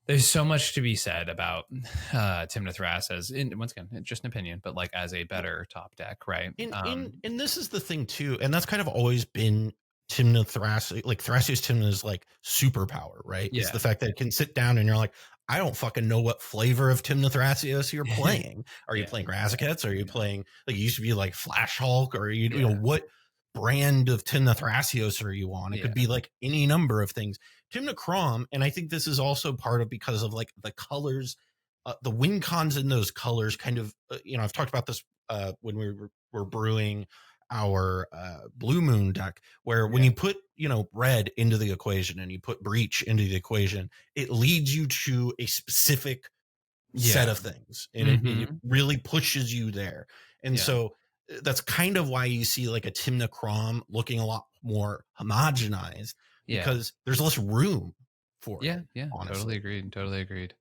there's so much to be said about Timna Thras as, once again, just an opinion, but like as a better top deck, right? And this is the thing too, and that's kind of always been Timna Thras, like Thrasios Timna's like superpower, right? It's the fact that it can sit down and you're like, I don't fucking know what flavor of Timna Thrasios you're playing. Are you playing Razakats? Are you playing, like, it used to be like Flash Hulk, or you know what brand of Timna Thrasios are you on? It could be like any number of things. Timna Crom, and I think this is also part of because of like the colors, the win cons in those colors kind of, I've talked about this when we were brewing our Blue Moon deck, where when you put red into the equation and you put breach into the equation, it leads you to a specific set of things, and it really pushes you there. And so that's kind of why you see like a Timna Crom looking a lot more homogenized, because there's less room for it. Honestly. Totally agreed.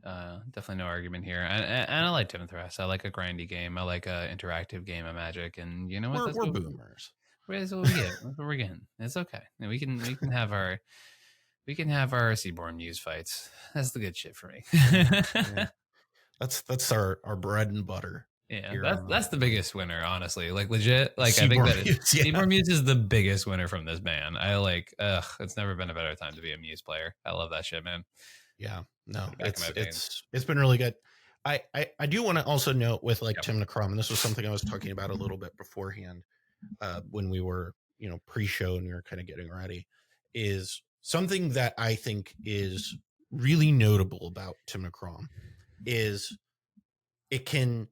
Definitely no argument here. And I like Timna Thras. I like a grindy game. I like a interactive game of Magic. And you know what? We're boomers. That's what we get. That's what we're getting. It's okay. And we can have our Seaborn Muse fights. That's the good shit for me. That's our bread and butter. Yeah, that's the biggest winner, honestly. Like legit. Like Seaborn, I think that Seaborn Muse is the biggest winner from this ban. I like. It's never been a better time to be a Muse player. I love that shit, man. Yeah, no, it's been really good. I do want to also note with like Timna Crom, and this was something I was talking about a little bit beforehand, when we were pre-show and we were kind of getting ready, is something that I think is really notable about Timna Crom is it can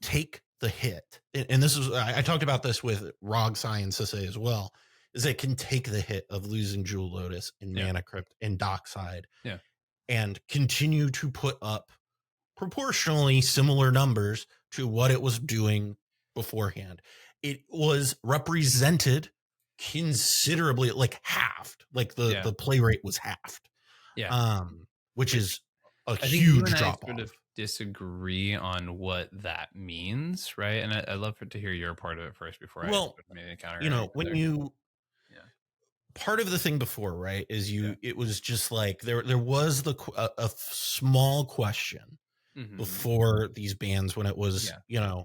take the hit, and this is, I talked about this with Rog Science as well, is it can take the hit of losing Jewel Lotus and Mana Crypt and Dockside, and continue to put up proportionally similar numbers to what it was doing beforehand. It was represented considerably, like halved, like the play rate was halved, which is a I think you huge and I drop sort off. of disagree on what that means, right? And I'd love to hear your part of it first before I Well, made a counter you know, argument when there. you Yeah. part of the thing before, right, is Yeah. it was just like there was a small question Mm-hmm. before these bans when it was, Yeah.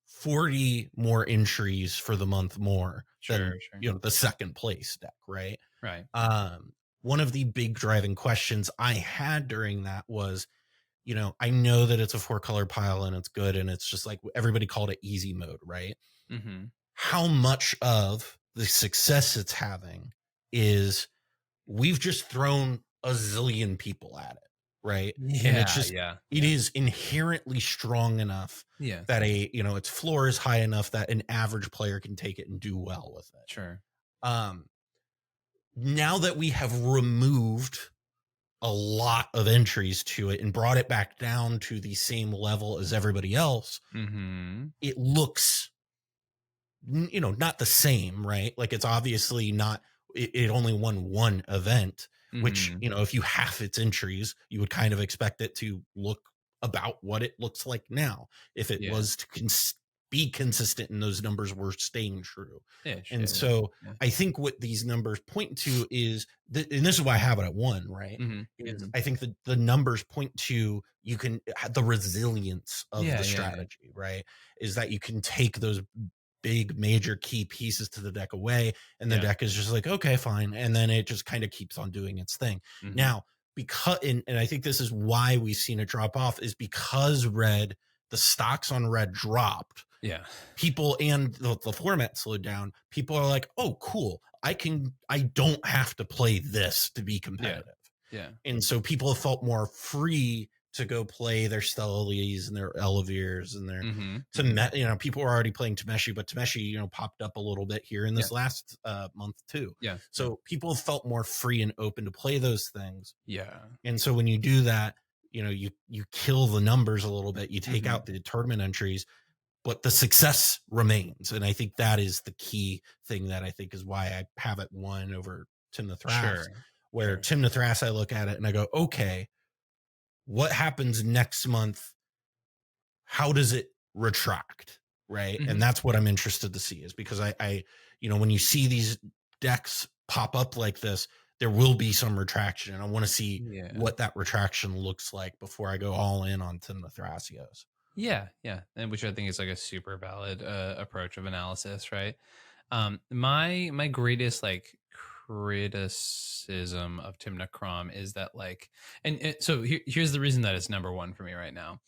40 more entries for the month more Sure. than, Sure. the second place deck, right? Right. One of the big driving questions I had during that was, I know that it's a 4-color pile and it's good and it's just like everybody called it easy mode, right? Mm-hmm. How much of the success it's having is we've just thrown a zillion people at it, right? And it's Yeah. just Yeah. it is inherently strong enough Yeah. that its floor is high enough that an average player can take it and do well with it. Sure. Um, now that we have removed a lot of entries to it and brought it back down to the same level as everybody else, Mm-hmm. it looks, not the same, right? Like it's obviously not, it only won one event, which, Mm-hmm. if you half its entries, you would kind of expect it to look about what it looks like now. If it Yeah. was to be consistent and those numbers were staying true. Ish. And Yeah. so Yeah. I think what these numbers point to is that, and this is why I have it at 1, right? Mm-hmm. Is Mm-hmm. I think that the numbers point to the resilience of Yeah. the Yeah. strategy, right? Is that you can take those big major key pieces to the deck away and the Yeah. deck is just like, okay, fine, and then it just kind of keeps on doing its thing. Mm-hmm. Now, because and I think this is why we've seen it drop off, is because the stocks on red dropped. Yeah. People and the format slowed down. People are like, oh cool, I don't have to play this to be competitive. Yeah. And so people have felt more free to go play their Stellies and their Elevirs and their people were already playing Tameshi, but Tameshi, popped up a little bit here in this last month too. Yeah. So people have felt more free and open to play those things. Yeah. And so when you do that, you kill the numbers a little bit, you take out the tournament entries, but the success remains. And I think that is the key thing that I think is why I have it 1 over Tim the Thrass. Where Tim the Thrass, I look at it and I go, okay, what happens next month? How does it retract? Right. And that's what I'm interested to see, is because I when you see these decks pop up like this, there will be some retraction. And I want to see what that retraction looks like before I go all in on Tim the Thrasios. Yeah. Yeah. And which I think is like a super valid approach of analysis, right? My greatest criticism of Timna Crom is that so here's the reason that it's number 1 for me right now.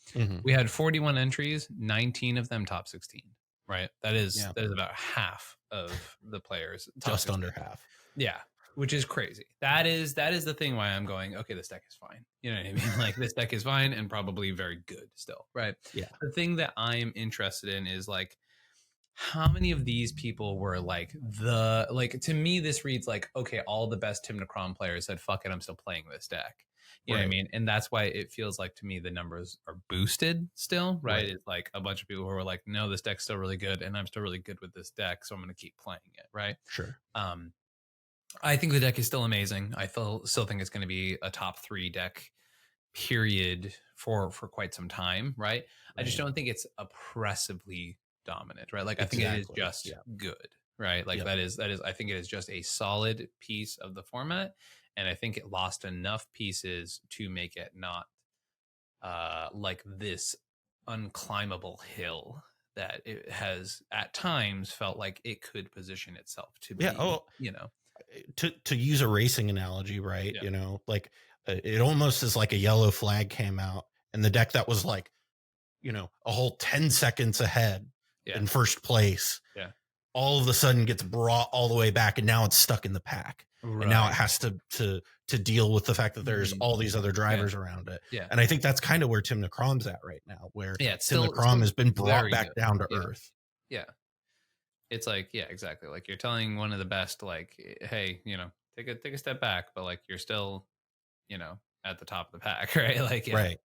We had 41 entries, 19 of them top 16, right? That is about half of the players, just under half. Yeah, which is crazy. That is the thing why I'm going, okay, this deck is fine. You know what I mean? Like this deck is fine and probably very good still, right? Yeah. The thing that I am interested in is how many of these people were to me this reads like, okay, all the best Tim Necrom players said, fuck it, I'm still playing this deck. You know what I mean? And that's why it feels like to me the numbers are boosted still, right? It's like a bunch of people who are like, no, this deck's still really good and I'm still really good with this deck, so I'm going to keep playing it, right? Sure. I think the deck is still amazing. I still think it's going to be a top 3 deck period for quite some time, right? I just don't think it's oppressively dominant, right? Like I think it is just good, right? Like that is I think it is just a solid piece of the format, and I think it lost enough pieces to make it not like this unclimbable hill that it has at times felt like it could position itself to be. To use a racing analogy, right? Like it almost is like a yellow flag came out and the deck that was like, a whole 10 seconds ahead in first place, all of a sudden gets brought all the way back and now it's stuck in the pack. Right. And now it has to deal with the fact that there's all these other drivers around it. Yeah. And I think that's kind of where Tim Necrom's at right now, where Tim Necrom has been brought back down to earth. Yeah. It's like, yeah, exactly. Like you're telling one of the best, like, hey, take a step back, but like you're still, at the top of the pack, right? Like, right.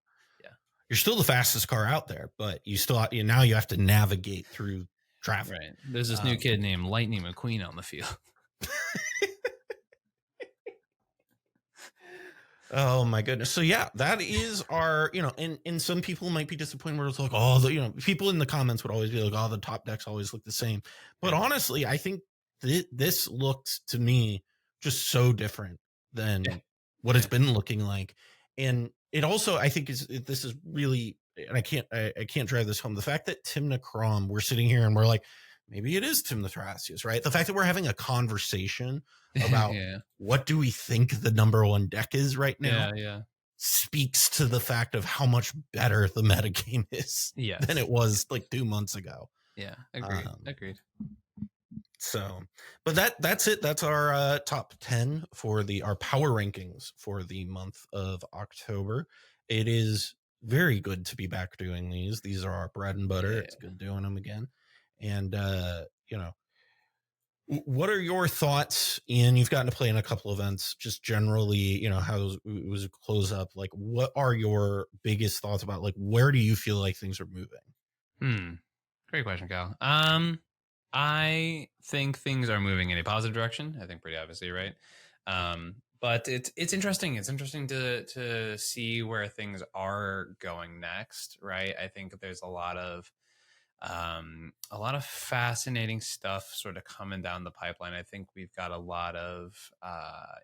Yeah. You're still the fastest car out there, but you still, now you have to navigate through traffic. Right. There's this new kid named Lightning McQueen on the field. Oh my goodness. So yeah, that is our, and some people might be disappointed where it's like, oh, people in the comments would always be like, oh, the top decks always look the same. But honestly, I think this looks to me just so different than what it's been looking like. And it also, I think this is really, and I can't drive this home. The fact that Timna Crom, we're sitting here and we're like, maybe it is Tim the Thrasius, right? The fact that we're having a conversation about what do we think the number one deck is right now speaks to the fact of how much better the metagame is than it was like 2 months ago. Yeah, agreed. So, but that's it. That's our top 10 for our power rankings for the month of October. It is very good to be back doing these. These are our bread and butter. It's good doing them again. And, what are your thoughts? And you've gotten to play in a couple events, just generally, how it was a close up. Like, what are your biggest thoughts about, like, where do you feel like things are moving? Great question, Cal. I think things are moving in a positive direction. I think pretty obviously, right? But it's interesting. It's interesting to see where things are going next, right? I think there's a lot of fascinating stuff sort of coming down the pipeline. I think we've got a lot of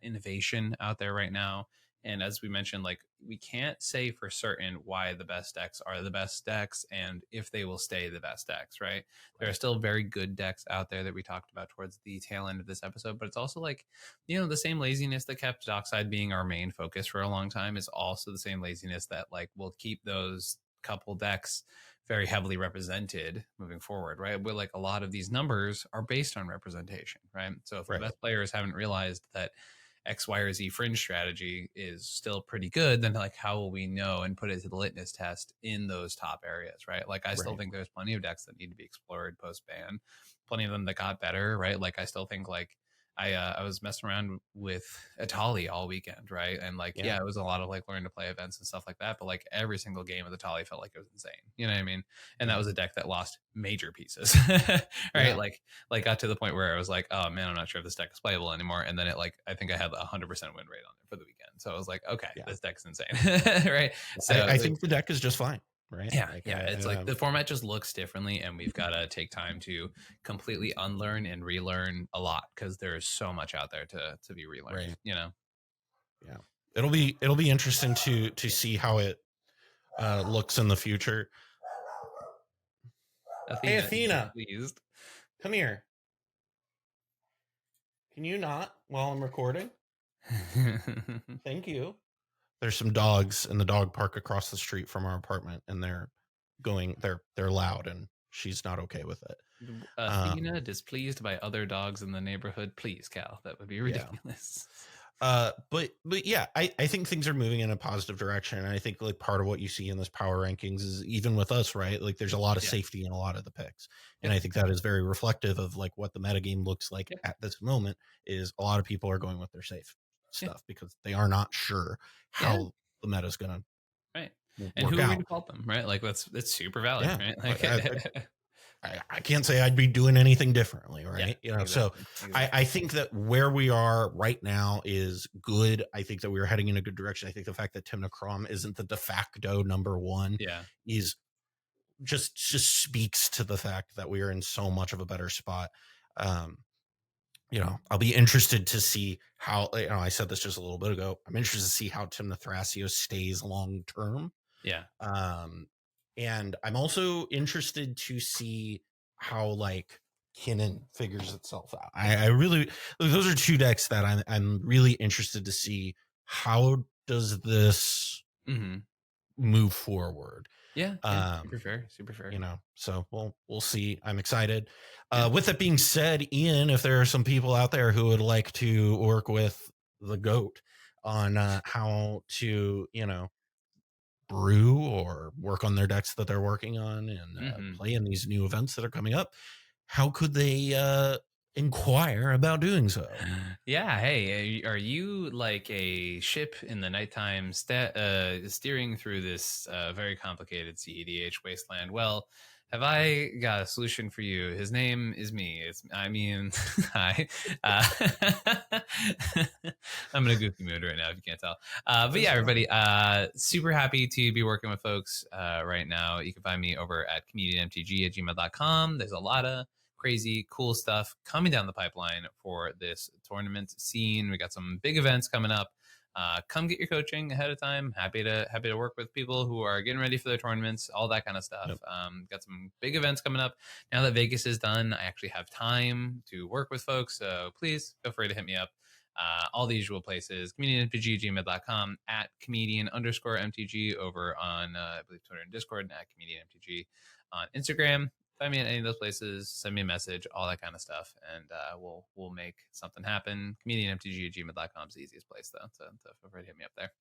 innovation out there right now. And as we mentioned, like, we can't say for certain why the best decks are the best decks and if they will stay the best decks, right? There are still very good decks out there that we talked about towards the tail end of this episode, but it's also like, the same laziness that kept Dockside being our main focus for a long time is also the same laziness that, like, will keep those couple decks very heavily represented moving forward, right? Where, like, a lot of these numbers are based on representation, right? So if the best players haven't realized that X, Y, or Z fringe strategy is still pretty good, then, like, how will we know and put it to the litmus test in those top areas, right? Like, I still think there's plenty of decks that need to be explored post ban, plenty of them that got better, right? Like, I still think, like, I was messing around with Atali all weekend, right? And, like, it was a lot of, like, learn to play events and stuff like that. But, like, every single game of Atali felt like it was insane. You know what I mean? And that was a deck that lost major pieces, right? Like got to the point where I was like, oh man, I'm not sure if this deck is playable anymore. And then I think I had 100% win rate on it for the weekend. So I was like, okay, this deck's insane, right? So I think the deck is just fine. Right. Yeah. It's like the format just looks differently, and we've got to take time to completely unlearn and relearn a lot, because there is so much out there to be relearned. Yeah. It'll be interesting to see how it looks in the future. Hey, Athena, pleased. Come here. Can you not while I'm recording? Thank you. There's some dogs in the dog park across the street from our apartment, and they're loud, and she's not okay with it. Athena displeased by other dogs in the neighborhood. Please, Cal, that would be ridiculous. But yeah, I think things are moving in a positive direction. And I think, like, part of what you see in this power rankings is, even with us, right? Like, there's a lot of safety in a lot of the picks. And I think that is very reflective of, like, what the metagame looks like at this moment. Is a lot of people are going with their safe stuff because they are not sure how the meta is going to and who are we to fault them, right? Like, that's super valid, right? Like, I can't say I'd be doing anything differently, right? So I think that where we are right now is good. I think that we are heading in a good direction. I think the fact that Timna Crom isn't the de facto number one is just speaks to the fact that we are in so much of a better spot. I'll be interested to see how, I said this just a little bit ago, I'm interested to see how Tim the Thrasios stays long term. And I'm also interested to see how, like, Kinnan figures itself out. I really, those are two decks that I'm really interested to see how does this move forward. Super fair. So we'll see. I'm excited. With that being said, Ian, if there are some people out there who would like to work with the GOAT on how to, brew or work on their decks that they're working on and play in these new events that are coming up, how could they inquire about doing so? Hey, are you like a ship in the nighttime steering through this very complicated cEDH wasteland? Well, have I got a solution for you? His name is me. Hi. I'm in a goofy mood right now, if you can't tell. But yeah, everybody, super happy to be working with folks right now. You can find me over at comedianmtg@gmail.com. There's a lot of crazy, cool stuff coming down the pipeline for this tournament scene. We got some big events coming up. Come get your coaching ahead of time. Happy to work with people who are getting ready for their tournaments, all that kind of stuff. Yep. Got some big events coming up. Now that Vegas is done, I actually have time to work with folks. So please feel free to hit me up. All the usual places, comedianmtg@gmail.com, at comedian_MTG over on, I believe, Twitter and Discord, and at comedianMTG on Instagram. Find me at any of those places, send me a message, all that kind of stuff, and we'll make something happen. comedianmtg@gmail.com is the easiest place, though, so feel free to hit me up there.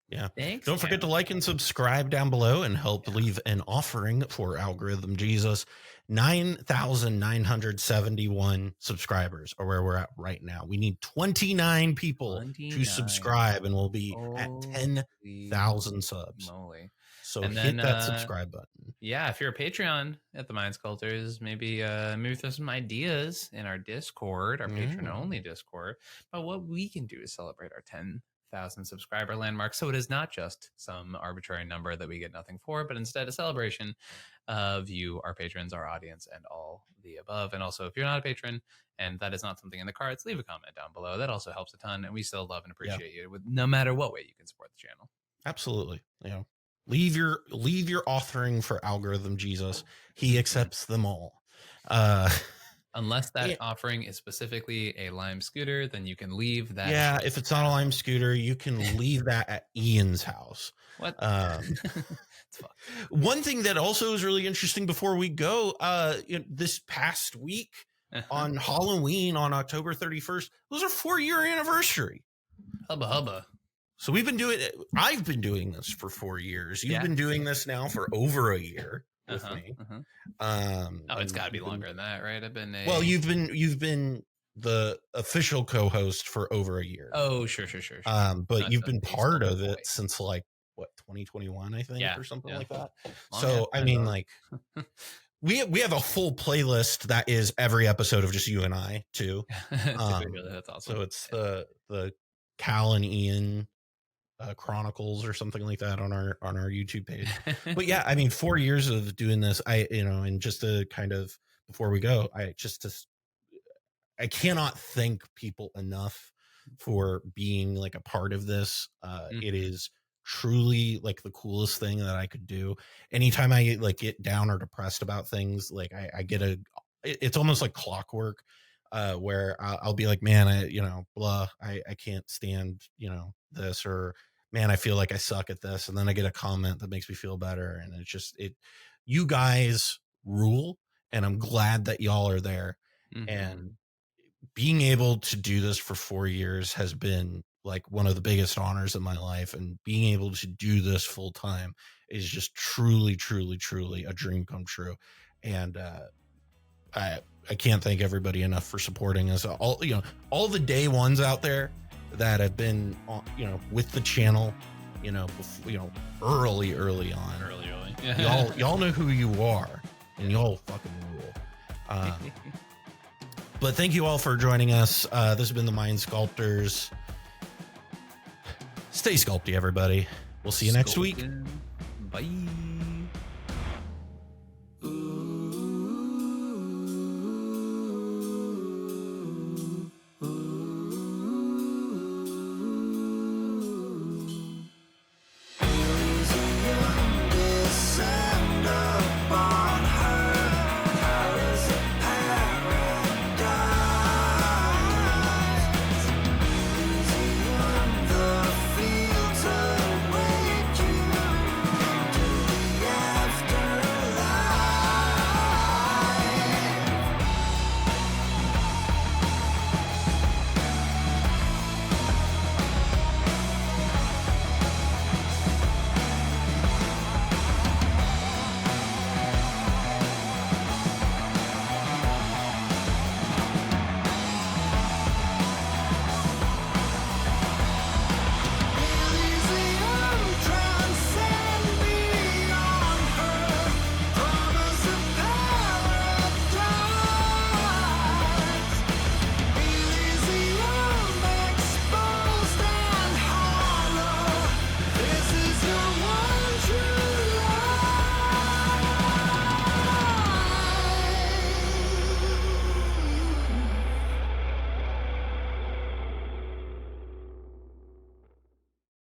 Yeah. Thanks. Don't forget to like and subscribe down below and help leave an offering for Algorithm Jesus. 9,971 subscribers are where we're at right now. We need 29 people to subscribe, and we'll be at 10,000 subs. Moly. So hit that subscribe button. Yeah, if you're a Patreon at the Mind Sculptors, maybe throw some ideas in our Discord, our patron-only Discord, about what we can do to celebrate our 10,000 subscriber landmark. So it is not just some arbitrary number that we get nothing for, but instead a celebration of you, our patrons, our audience, and all the above. And also, if you're not a patron and that is not something in the cards, leave a comment down below. That also helps a ton, and we still love and appreciate you with no matter what way you can support the channel. Absolutely. Yeah. Leave your authoring for Algorithm Jesus. He accepts them all. Unless that offering is specifically a Lime scooter, then you can leave that. Yeah, if it's not a Lime scooter, you can leave that at Ian's house. What? One thing that also is really interesting before we go, this past week on Halloween on October 31st, was our 4-year anniversary. Hubba hubba. So I've been doing this for 4 years. You've been doing this now for over a year with me. It's got to be longer than that, right? Well, you've been the official co-host for over a year. Oh, sure. But you've been part of it since like 2021, I think, or something like that. So I mean, like, we have a full playlist that is every episode of just you and I too. That's awesome. So it's the Cal and Ian Chronicles or something like that on our YouTube page. But yeah, I mean, 4 years of doing this, and just to kind of, before we go, I cannot thank people enough for being like a part of this. It is truly like the coolest thing that I could do. Anytime I like get down or depressed about things, like I get it's almost like clockwork. Where I'll be like, man, I can't stand, this, or man, I feel like I suck at this. And then I get a comment that makes me feel better. And it's just, you guys rule. And I'm glad that y'all are there. And being able to do this for 4 years has been like one of the biggest honors of my life. And being able to do this full time is just truly, truly, truly a dream come true. And, I can't thank everybody enough for supporting us. All the day ones out there that have been, with the channel, early on. Y'all know who you are, and y'all fucking rule. But thank you all for joining us. This has been the Mind Sculptors. Stay sculpty, everybody. We'll see you next week. Bye.